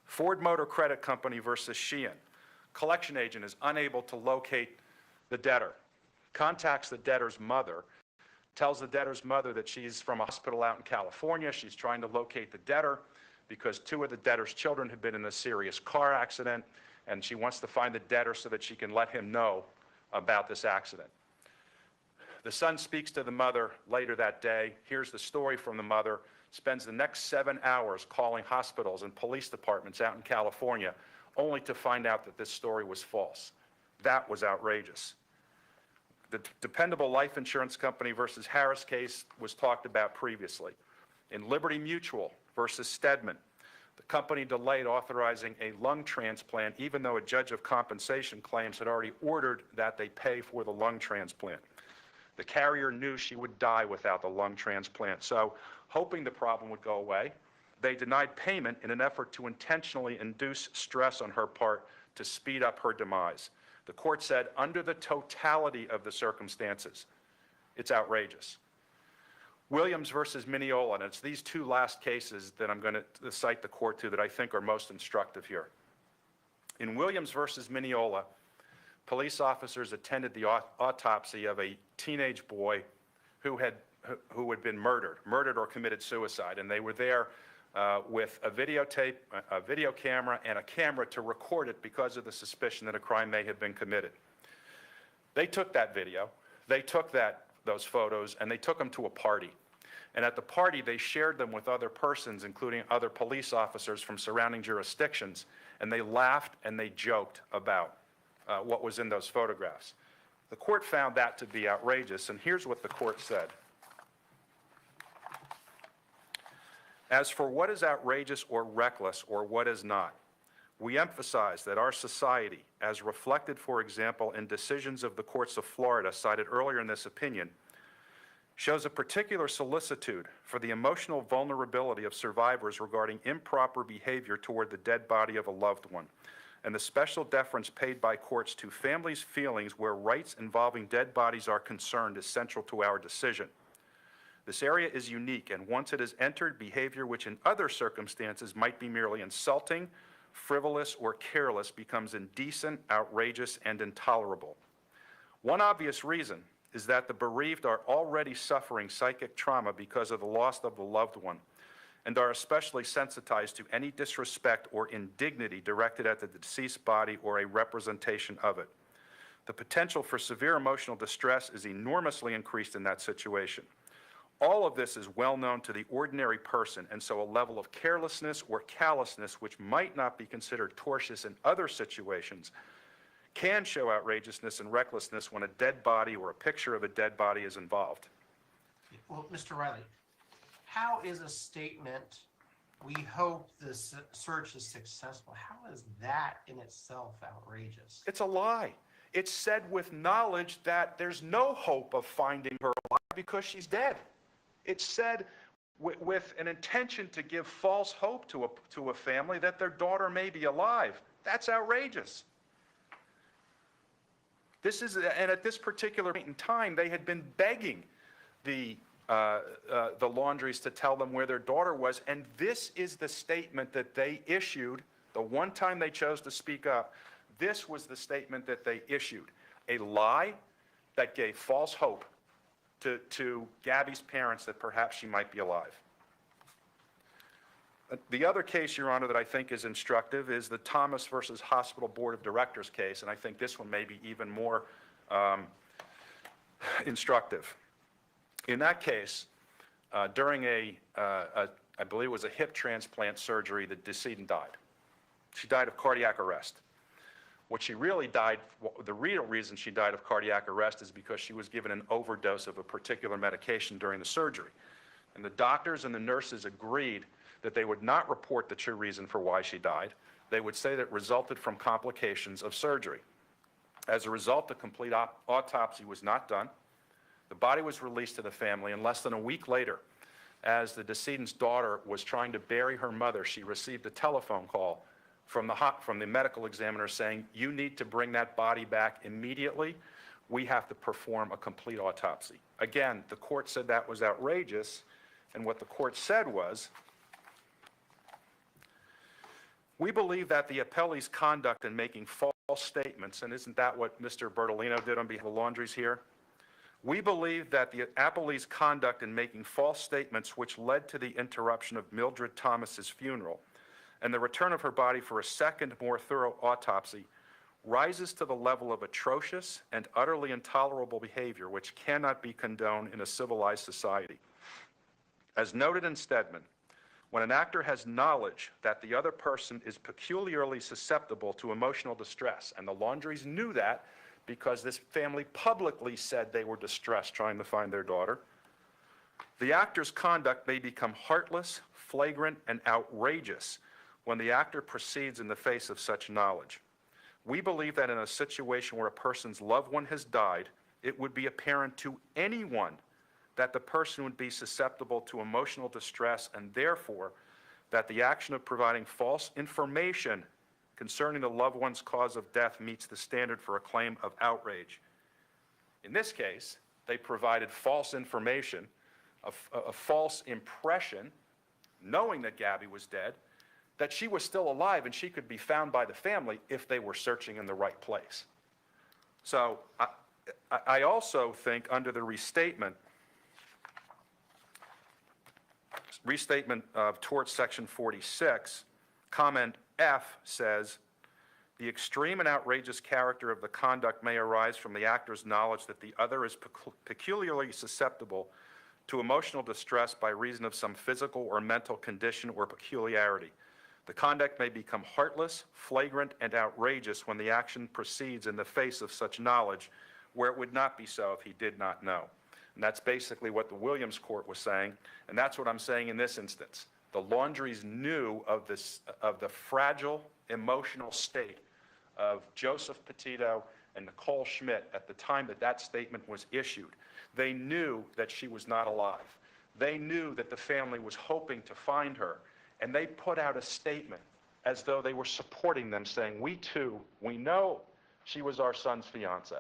Ford Motor Credit Company versus Sheehan. Collection agent is unable to locate the debtor, contacts the debtor's mother, tells the debtor's mother that she's from a hospital out in California. She's trying to locate the debtor because two of the debtor's children had been in a serious car accident, and she wants to find the debtor so that she can let him know about this accident. The son speaks to the mother later that day, hears the story from the mother, spends the next 7 hours calling hospitals and police departments out in California, only to find out that this story was false. That was outrageous. The Dependable Life Insurance Company versus Harris case was talked about previously. In Liberty Mutual versus Stedman, the company delayed authorizing a lung transplant even though a judge of compensation claims had already ordered that they pay for the lung transplant. The carrier knew she would die without the lung transplant, so hoping the problem would go away, they denied payment in an effort to intentionally induce stress on her part to speed up her demise. The court said, under the totality of the circumstances, it's outrageous. Williams versus Mineola, and it's these two last cases that I'm going to cite the court to that I think are most instructive here. In Williams versus Mineola, police officers attended the autopsy of a teenage boy who had been murdered or committed suicide, and they were there with a videotape, a video camera, and a camera to record it because of the suspicion that a crime may have been committed. They took that video, they took those photos, and they took them to a party. And at the party, they shared them with other persons, including other police officers from surrounding jurisdictions, and they laughed and they joked about what was in those photographs. The court found that to be outrageous, and here's what the court said. As for what is outrageous or reckless or what is not, we emphasize that our society, as reflected, for example, in decisions of the courts of Florida cited earlier in this opinion, shows a particular solicitude for the emotional vulnerability of survivors regarding improper behavior toward the dead body of a loved one, and the special deference paid by courts to families' feelings where rights involving dead bodies are concerned is central to our decision. This area is unique, and once it has entered, behavior which in other circumstances might be merely insulting, frivolous, or careless becomes indecent, outrageous, and intolerable. One obvious reason is that the bereaved are already suffering psychic trauma because of the loss of the loved one, and are especially sensitized to any disrespect or indignity directed at the deceased body or a representation of it. The potential for severe emotional distress is enormously increased in that situation. All of this is well known to the ordinary person, and so a level of carelessness or callousness, which might not be considered tortious in other situations, can show outrageousness and recklessness when a dead body or a picture of a dead body is involved. Well, Mr. Riley, how is a statement, "We hope this search is successful," how is that in itself outrageous? It's a lie. It's said with knowledge that there's no hope of finding her alive because she's dead. It's said with an intention to give false hope to a family that their daughter may be alive. That's outrageous. And at this particular point in time, they had been begging the Laundries to tell them where their daughter was, and this is the statement that they issued. The one time they chose to speak up, this was the statement that they issued. A lie that gave false hope to Gabby's parents that perhaps she might be alive. The other case, Your Honor, that I think is instructive is the Thomas versus Hospital Board of Directors case, and I think this one may be even more instructive. In that case, during I believe it was a hip transplant surgery, the decedent died. She died of cardiac arrest. What she really died, the real reason she died of cardiac arrest is because she was given an overdose of a particular medication during the surgery. And the doctors and the nurses agreed that they would not report the true reason for why she died. They would say that it resulted from complications of surgery. As a result, the complete autopsy was not done. The body was released to the family, and less than a week later, as the decedent's daughter was trying to bury her mother, she received a telephone call from the medical examiner saying, "You need to bring that body back immediately. We have to perform a complete autopsy." Again, the court said that was outrageous, and what the court said was, "We believe that the appellee's conduct in making false statements," and isn't that what Mr. Bertolino did on behalf of the Laundries here? "We believe that the appellee's conduct in making false statements which led to the interruption of Mildred Thomas's funeral and the return of her body for a second, more thorough autopsy rises to the level of atrocious and utterly intolerable behavior which cannot be condoned in a civilized society. As noted in Stedman, when an actor has knowledge that the other person is peculiarly susceptible to emotional distress," and the Laundries knew that because this family publicly said they were distressed trying to find their daughter. The actor's conduct may become heartless, flagrant, and outrageous when the actor proceeds in the face of such knowledge. We believe that in a situation where a person's loved one has died, it would be apparent to anyone that the person would be susceptible to emotional distress, and therefore that the action of providing false information concerning the loved one's cause of death meets the standard for a claim of outrage. In this case, they provided false information, a false impression, knowing that Gabby was dead, that she was still alive and she could be found by the family if they were searching in the right place. So I also think under the restatement of tort section 46, comment F says, the extreme and outrageous character of the conduct may arise from the actor's knowledge that the other is peculiarly susceptible to emotional distress by reason of some physical or mental condition or peculiarity. The conduct may become heartless, flagrant, and outrageous when the action proceeds in the face of such knowledge, where it would not be so if he did not know. And that's basically what the Williams court was saying, and that's what I'm saying in this instance. The Laundries knew of the fragile emotional state of Joseph Petito and Nicole Schmidt at the time that that statement was issued. They knew that she was not alive. They knew that the family was hoping to find her, and they put out a statement as though they were supporting them, saying, we too, we know she was our son's fiance,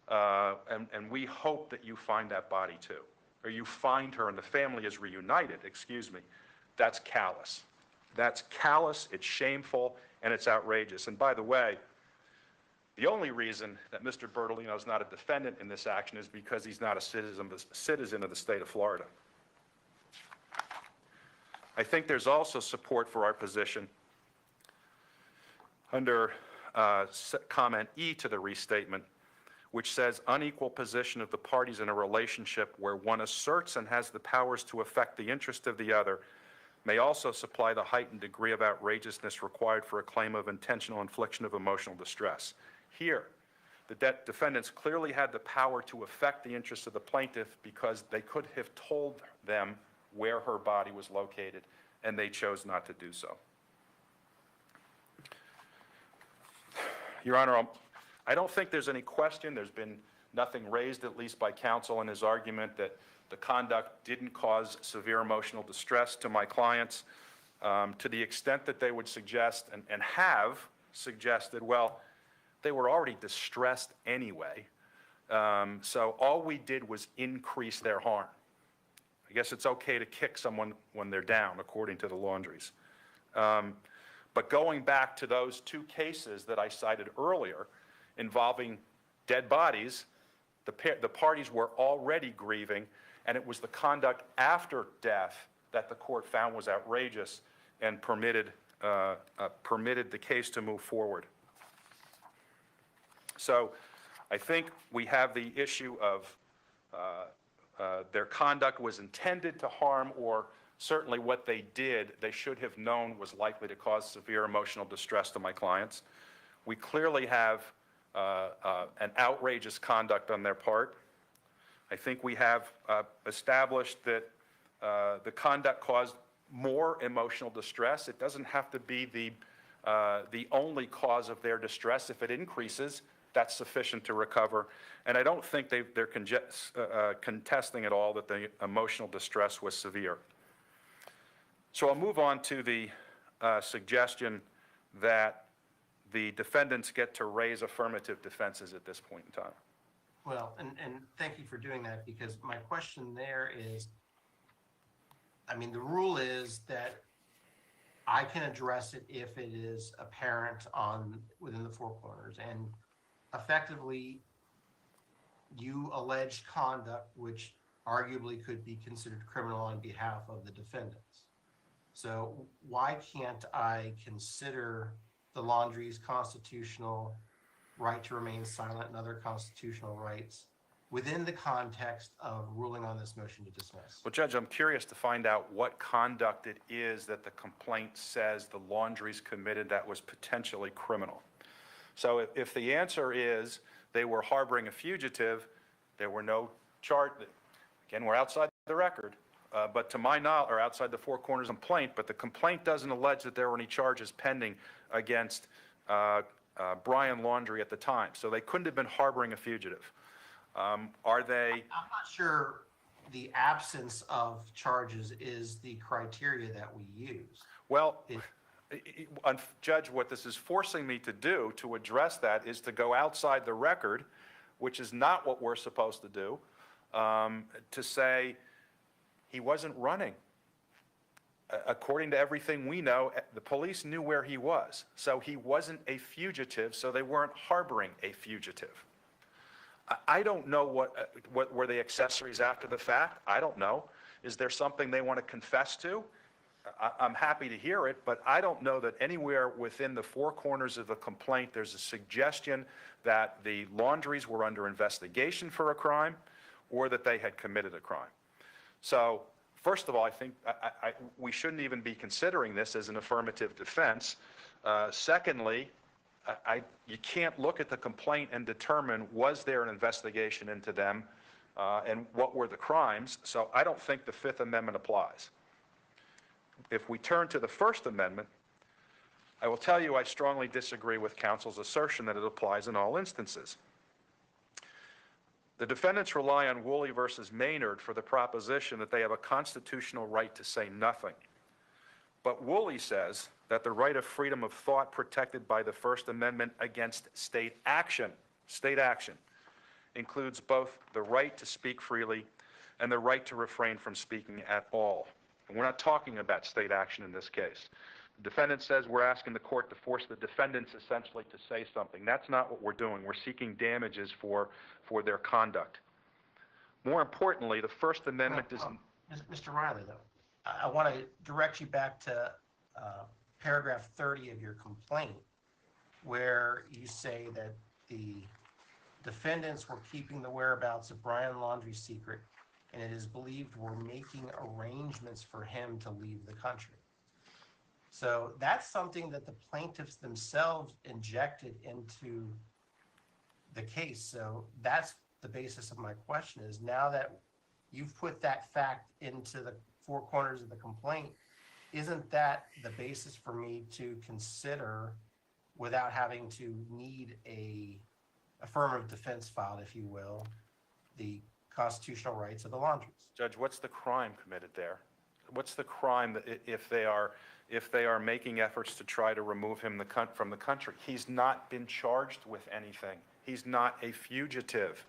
and we hope that you find that body too, or you find her and the family is reunited, excuse me. That's callous. That's callous, it's shameful, and it's outrageous. And by the way, the only reason that Mr. Bertolino is not a defendant in this action is because he's not a citizen of the state of Florida. I think there's also support for our position under comment E to the restatement, which says unequal position of the parties in a relationship where one asserts and has the powers to affect the interest of the other may also supply the heightened degree of outrageousness required for a claim of intentional infliction of emotional distress. Here, the defendants clearly had the power to affect the interests of the plaintiff because they could have told them where her body was located, and they chose not to do so. Your Honor, I don't think there's any question. There's been nothing raised, at least by counsel in his argument, that the conduct didn't cause severe emotional distress to my clients, to the extent that they would suggest and have suggested, well, they were already distressed anyway, so all we did was increase their harm. I guess it's okay to kick someone when they're down, according to the Laundries. But going back to those two cases that I cited earlier involving dead bodies, the parties were already grieving, and it was the conduct after death that the court found was outrageous and permitted the case to move forward. So I think we have the issue of their conduct was intended to harm, or certainly what they did, they should have known was likely to cause severe emotional distress to my clients. We clearly have an outrageous conduct on their part. I think we have established that the conduct caused more emotional distress. It doesn't have to be the only cause of their distress. If it increases, that's sufficient to recover. And I don't think they're contesting at all that the emotional distress was severe. So I'll move on to the suggestion that the defendants get to raise affirmative defenses at this point in time. Well, and thank you for doing that, because my question there is, I mean, the rule is that I can address it if it is apparent within the four corners, and effectively you alleged conduct which arguably could be considered criminal on behalf of the defendants. So why can't I consider the Laundrie's constitutional right to remain silent and other constitutional rights within the context of ruling on this motion to dismiss? Well, Judge, I'm curious to find out what conduct it is that the complaint says the Laundries committed that was potentially criminal. So if the answer is they were harboring a fugitive, there were no charge. Again, we're outside the record, but to my knowledge, or outside the four corners of the complaint, but the complaint doesn't allege that there were any charges pending against Brian Laundrie at the time. So they couldn't have been harboring a fugitive. Are they? I'm not sure the absence of charges is the criteria that we use. Well, Judge, what this is forcing me to do to address that is to go outside the record, which is not what we're supposed to do, to say he wasn't running. According to everything we know, the police knew where he was. So he wasn't a fugitive, so they weren't harboring a fugitive. I don't know what were the accessories after the fact. I don't know. Is there something they want to confess to? I'm happy to hear it, but I don't know that anywhere within the four corners of the complaint there's a suggestion that the Laundries were under investigation for a crime or that they had committed a crime. So, first of all, I think we shouldn't even be considering this as an affirmative defense. Secondly, you can't look at the complaint and determine was there an investigation into them and what were the crimes. So I don't think the Fifth Amendment applies. If we turn to the First Amendment, I will tell you I strongly disagree with counsel's assertion that it applies in all instances. The defendants rely on Woolley versus Maynard for the proposition that they have a constitutional right to say nothing. But Woolley says that the right of freedom of thought protected by the First Amendment against state action includes both the right to speak freely and the right to refrain from speaking at all. And we're not talking about state action in this case. The defendant says we're asking the court to force the defendants essentially to say something. That's not what we're doing. We're seeking damages for their conduct. More importantly, the First Amendment is... Mr. Riley, though, I want to direct you back to paragraph 30 of your complaint, where you say that the defendants were keeping the whereabouts of Brian Laundrie secret, and it is believed were making arrangements for him to leave the country. So that's something that the plaintiffs themselves injected into the case. So that's the basis of my question is, now that you've put that fact into the four corners of the complaint, isn't that the basis for me to consider, without having to need a affirmative defense filed, if you will, the constitutional rights of the Laundries? Judge, what's the crime committed there? What's the crime that if they are making efforts to try to remove him from the country? He's not been charged with anything. He's not a fugitive.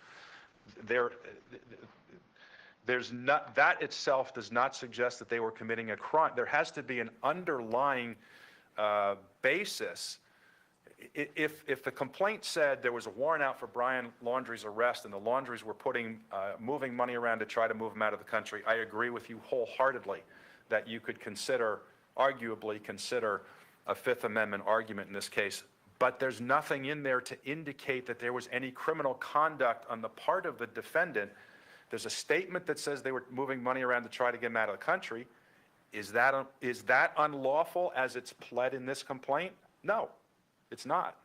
There's not, that itself does not suggest that they were committing a crime. There has to be an underlying basis. If the complaint said there was a warrant out for Brian Laundrie's arrest and the Laundries were moving money around to try to move him out of the country, I agree with you wholeheartedly that you could arguably consider a Fifth Amendment argument in this case. But there's nothing in there to indicate that there was any criminal conduct on the part of the defendant. There's a statement that says they were moving money around to try to get him out of the country. Is that unlawful as it's pled in this complaint? No, it's not.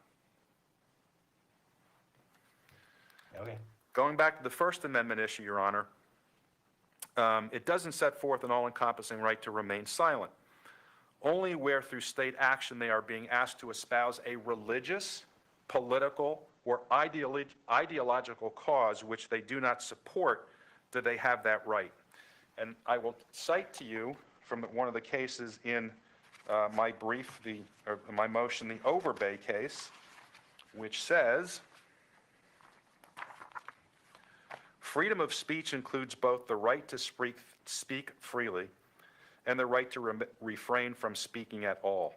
Okay. Going back to the First Amendment issue, Your Honor, it doesn't set forth an all-encompassing right to remain silent. Only where through state action they are being asked to espouse a religious, political, or ideological cause which they do not support do they have that right. And I will cite to you from one of the cases in my brief, my motion, the Overbay case, which says, freedom of speech includes both the right to speak freely and the right to refrain from speaking at all.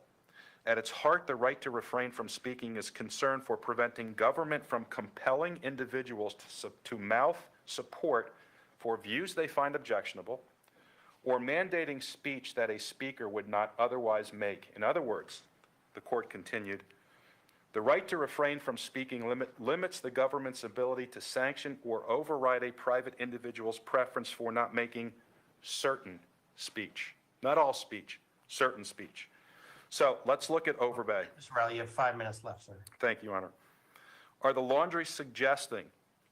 At its heart, the right to refrain from speaking is concerned for preventing government from compelling individuals to mouth support for views they find objectionable or mandating speech that a speaker would not otherwise make. In other words, the court continued, the right to refrain from speaking limits the government's ability to sanction or override a private individual's preference for not making certain speech. Not all speech, certain speech. So let's look at Overbay. Mr. Riley, you have 5 minutes left, sir. Thank you, Your Honor. Are the Laundrie suggesting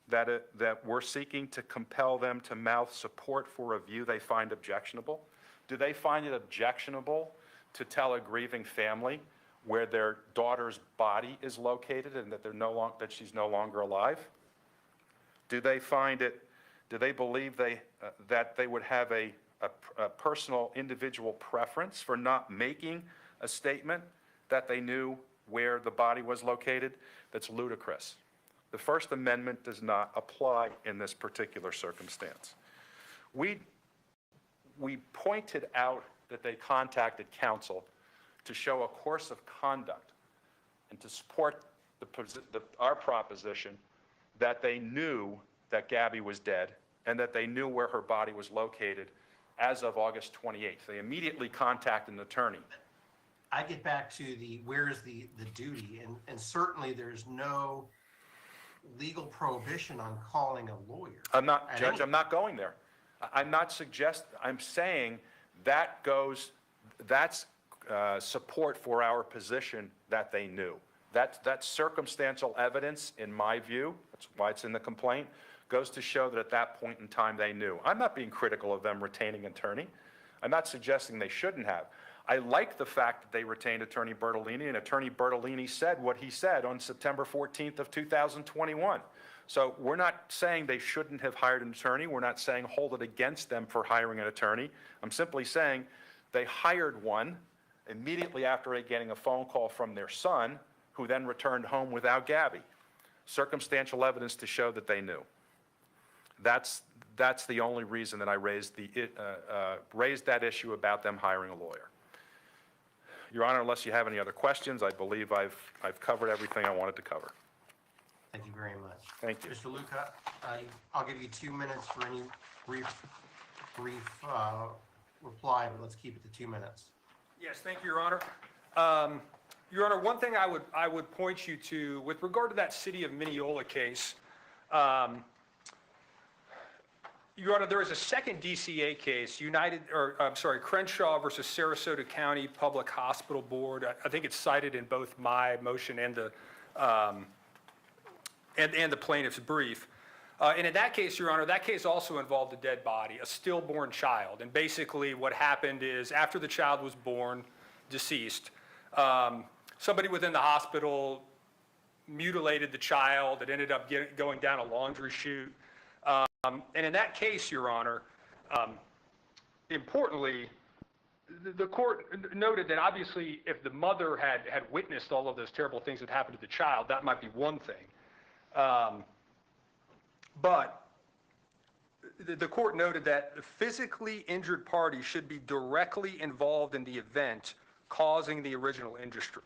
that we're seeking to compel them to mouth support for a view they find objectionable? Do they find it objectionable to tell a grieving family where their daughter's body is located and that that she's no longer alive? Do they believe that they would have a personal individual preference for not making a statement that they knew where the body was located? That's ludicrous. The First Amendment does not apply in this particular circumstance. We pointed out that they contacted counsel to show a course of conduct and to support our proposition that they knew that Gabby was dead and that they knew where her body was located as of August 28th. They immediately contacted an attorney. I get back to where is the duty, and certainly there's no legal prohibition on calling a lawyer. Judge, I'm not going there. I'm saying that's support for our position that they knew. That's circumstantial evidence, in my view, that's why it's in the complaint, goes to show that at that point in time they knew. I'm not being critical of them retaining an attorney. I'm not suggesting they shouldn't have. I like the fact that they retained Attorney Bertolini, and Attorney Bertolini said what he said on September 14th of 2021. So we're not saying they shouldn't have hired an attorney. We're not saying hold it against them for hiring an attorney. I'm simply saying they hired one immediately after getting a phone call from their son, who then returned home without Gabby. Circumstantial evidence to show that they knew. That's the only reason that I raised that issue about them hiring a lawyer. Your Honor, unless you have any other questions, I believe I've covered everything I wanted to cover. Thank you very much. Thank you. Mr. Luca, I'll give you 2 minutes for any brief reply, but let's keep it to 2 minutes. Yes, thank you, Your Honor. Your Honor, one thing I would point you to with regard to that City of Mineola case, Your Honor, there is a second DCA case, Crenshaw versus Sarasota County Public Hospital Board. I think it's cited in both my motion and the plaintiff's brief. And in that case, Your Honor, that case also involved a dead body, a stillborn child. And basically what happened is after the child was born, deceased, somebody within the hospital mutilated the child. It ended up going down a laundry chute. And in that case, Your Honor, importantly, the court noted that obviously if the mother had witnessed all of those terrible things that happened to the child, that might be one thing. But the court noted that the physically injured party should be directly involved in the event causing the original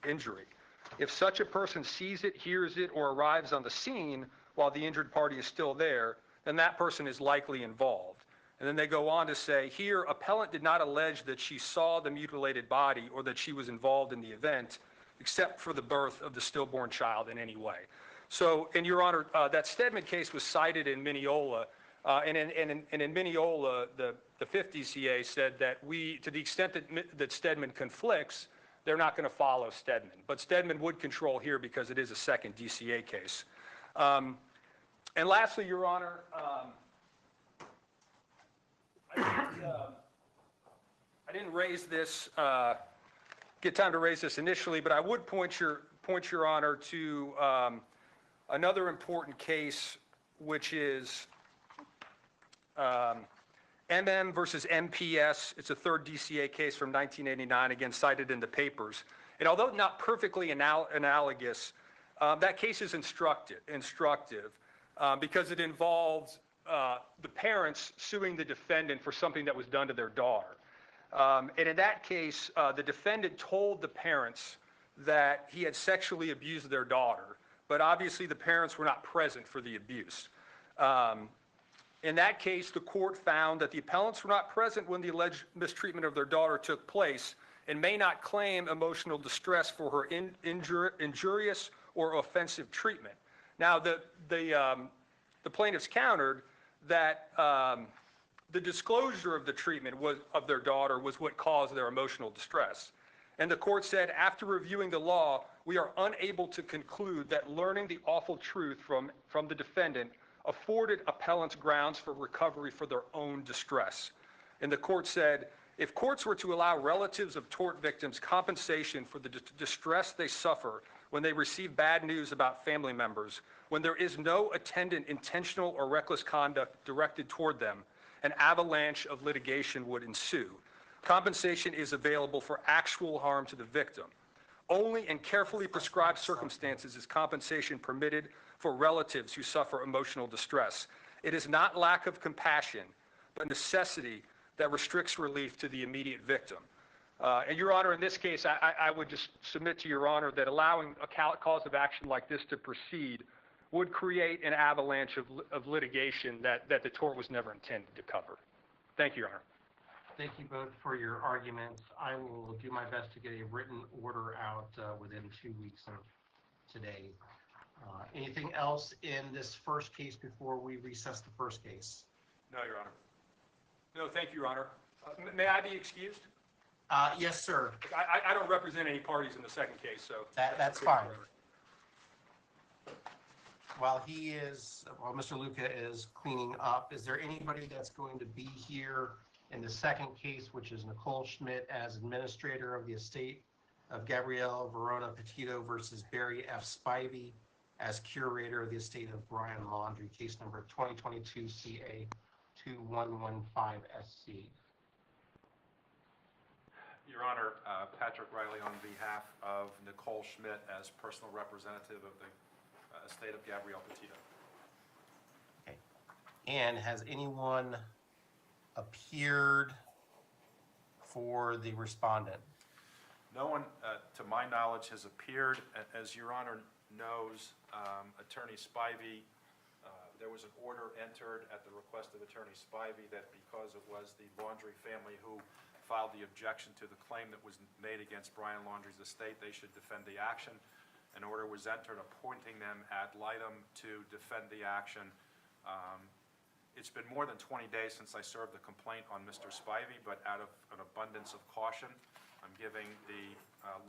injury. If such a person sees it, hears it, or arrives on the scene while the injured party is still there, then that person is likely involved. And then they go on to say, here, appellant did not allege that she saw the mutilated body or that she was involved in the event, except for the birth of the stillborn child in any way. So, and Your Honor, that Stedman case was cited in Mineola, and in Mineola, the fifth DCA said that to the extent that Stedman conflicts, they're not going to follow Stedman. But Stedman would control here because it is a second DCA case. And lastly, Your Honor, I didn't raise this, get time to raise this initially, but I would point Your Honor to another important case, which is MM versus MPS. It's a third DCA case from 1989, again cited in the papers. And although not perfectly analogous, that case is instructive. Because it involves the parents suing the defendant for something that was done to their daughter. And in that case, the defendant told the parents that he had sexually abused their daughter, but obviously the parents were not present for the abuse. In that case, the court found that the appellants were not present when the alleged mistreatment of their daughter took place and may not claim emotional distress for her injurious or offensive treatment. Now, the plaintiffs countered that the disclosure of the treatment of their daughter was what caused their emotional distress. And the court said, after reviewing the law, we are unable to conclude that learning the awful truth from the defendant afforded appellants grounds for recovery for their own distress. And the court said, if courts were to allow relatives of tort victims compensation for the distress they suffer when they receive bad news about family members, when there is no attendant intentional or reckless conduct directed toward them, an avalanche of litigation would ensue. Compensation is available for actual harm to the victim. Only in carefully prescribed circumstances is compensation permitted for relatives who suffer emotional distress. It is not lack of compassion, but necessity that restricts relief to the immediate victim. And Your Honor, in this case, I would just submit to Your Honor that allowing a cause of action like this to proceed would create an avalanche of litigation that the tort was never intended to cover. Thank you, Your Honor. Thank you both for your arguments. I will do my best to get a written order out within 2 weeks of today. Anything else in this first case before we recess the first case? No, Your Honor. No, thank you, Your Honor. May I be excused? Yes, sir. I don't represent any parties in the second case, so. That's fine. While Mr. Luca is cleaning up, is there anybody that's going to be here in the second case, which is Nicole Schmidt as administrator of the estate of Gabrielle Verona Petito versus Barry F. Spivey as curator of the estate of Brian Laundrie, case number 2022 CA 2115SC? Your Honor, Patrick Riley on behalf of Nicole Schmidt as personal representative of the estate of Gabrielle Petito. Okay. And has anyone appeared for the respondent? No one, to my knowledge, has appeared. As Your Honor knows, Attorney Spivey, there was an order entered at the request of Attorney Spivey that because it was the Laundrie family who filed the objection to the claim that was made against Brian Laundrie's estate, they should defend the action. An order was entered appointing them ad litem to defend the action. It's been more than 20 days since I served the complaint on Mr. Spivey, but out of an abundance of caution, I'm giving the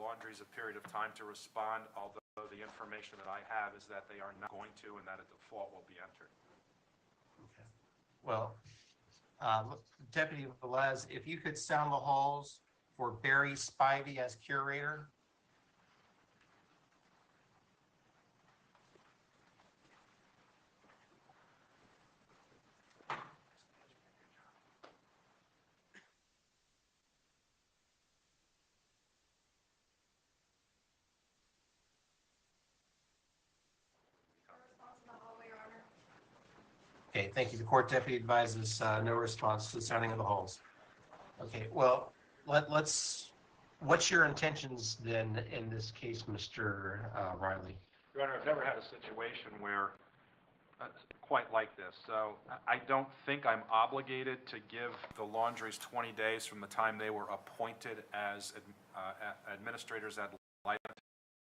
Laundries a period of time to respond, although the information that I have is that they are not going to and that a default will be entered. Okay. Well, Deputy Velez, if you could sound the halls for Barry Spivey as curator. Okay, thank you. The court deputy advises no response to the sounding of the halls. Okay, well, what's your intentions then in this case, Mr. Riley? Your Honor, I've never had a situation where quite like this. So I don't think I'm obligated to give the Laundries 20 days from the time they were appointed as administrators ad litem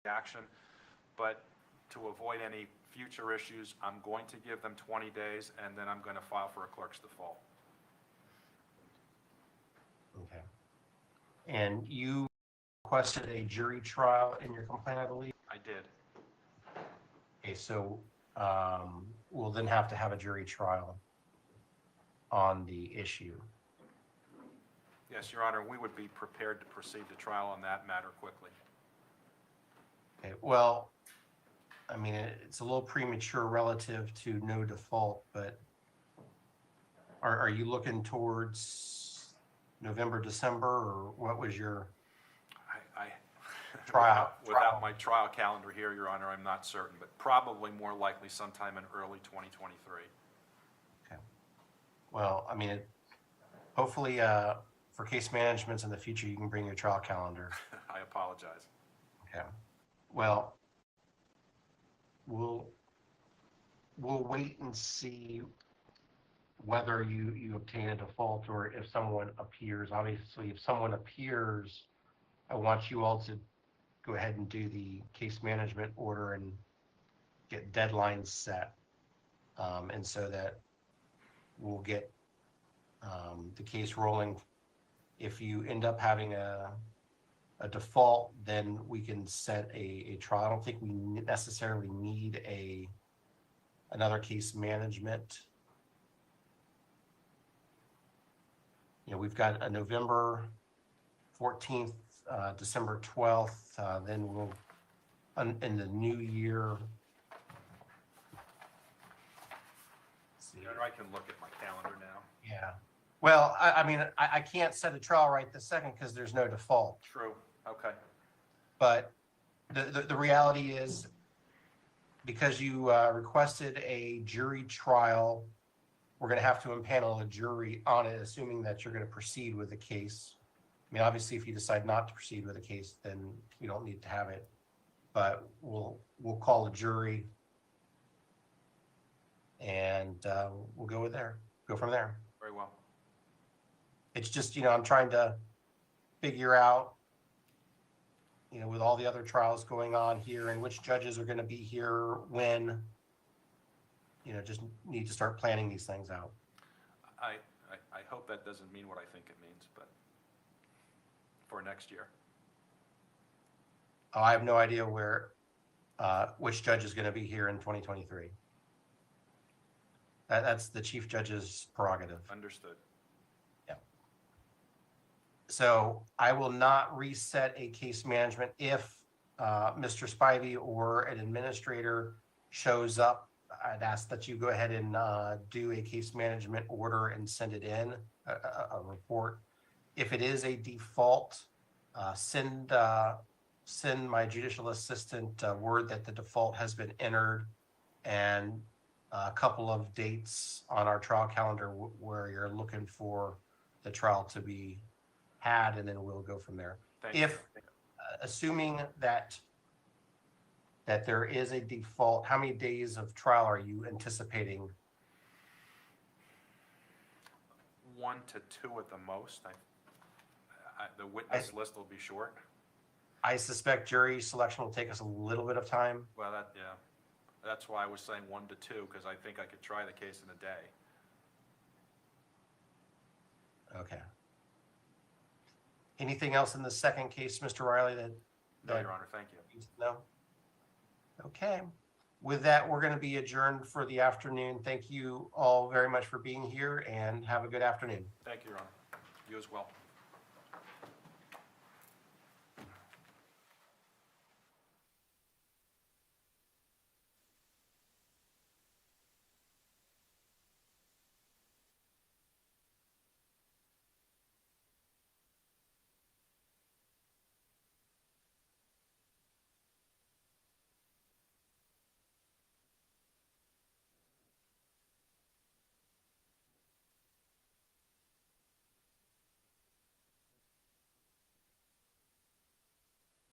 action, but to avoid any future issues, I'm going to give them 20 days, and then I'm going to file for a clerk's default. Okay. And you requested a jury trial in your complaint, I believe? I did. Okay, so we'll then have to have a jury trial on the issue. Yes, Your Honor, we would be prepared to proceed to trial on that matter quickly. Okay, well, I mean, it's a little premature relative to no default, but are you looking towards November, December, or what was your trial? Without my trial calendar here, Your Honor, I'm not certain, but probably more likely sometime in early 2023. Okay. Well, I mean, hopefully for case managements in the future, you can bring your trial calendar. I apologize. Okay. Well, we'll wait and see whether you obtain a default or if someone appears. Obviously, if someone appears, I want you all to go ahead and do the case management order and get deadlines set, and so that we'll get the case rolling. If you end up having a a default, then we can set a trial. I don't think we necessarily need another case management. You know, we've got a November 14th, December 12th, then we'll, in the new year. See. Your Honor, I can look at my calendar now. Yeah. Well, I mean, I can't set a trial right this second because there's no default. True, okay. But the reality is, because you requested a jury trial, we're going to have to impanel a jury on it, assuming that you're going to proceed with the case. I mean, obviously, if you decide not to proceed with the case, then we don't need to have it. But we'll call a jury, and we'll go from there. Very well. It's just, you know, I'm trying to figure out, you know, with all the other trials going on here and which judges are going to be here when, you know, just need to start planning these things out. I hope that doesn't mean what I think it means, but for next year. Oh, I have no idea which judge is going to be here in 2023. That's the chief judge's prerogative. Understood. Yeah. So I will not reset a case management if Mr. Spivey or an administrator shows up. I'd ask that you go ahead and do a case management order and send it in, a report. If it is a default, send my judicial assistant word that the default has been entered and a couple of dates on our trial calendar where you're looking for the trial to be had, and then we'll go from there. Thank you. Assuming that there is a default, how many days of trial are you anticipating? 1 to 2 at the most. The witness list will be short. I suspect jury selection will take us a little bit of time. Well, yeah. That's why I was saying 1 to 2, because I think I could try the case in a day. Okay. Anything else in the second case, Mr. Riley, No, Your Honor, thank you. No? Okay. With that, we're going to be adjourned for the afternoon. Thank you all very much for being here, and have a good afternoon. Thank you, Your Honor. You as well.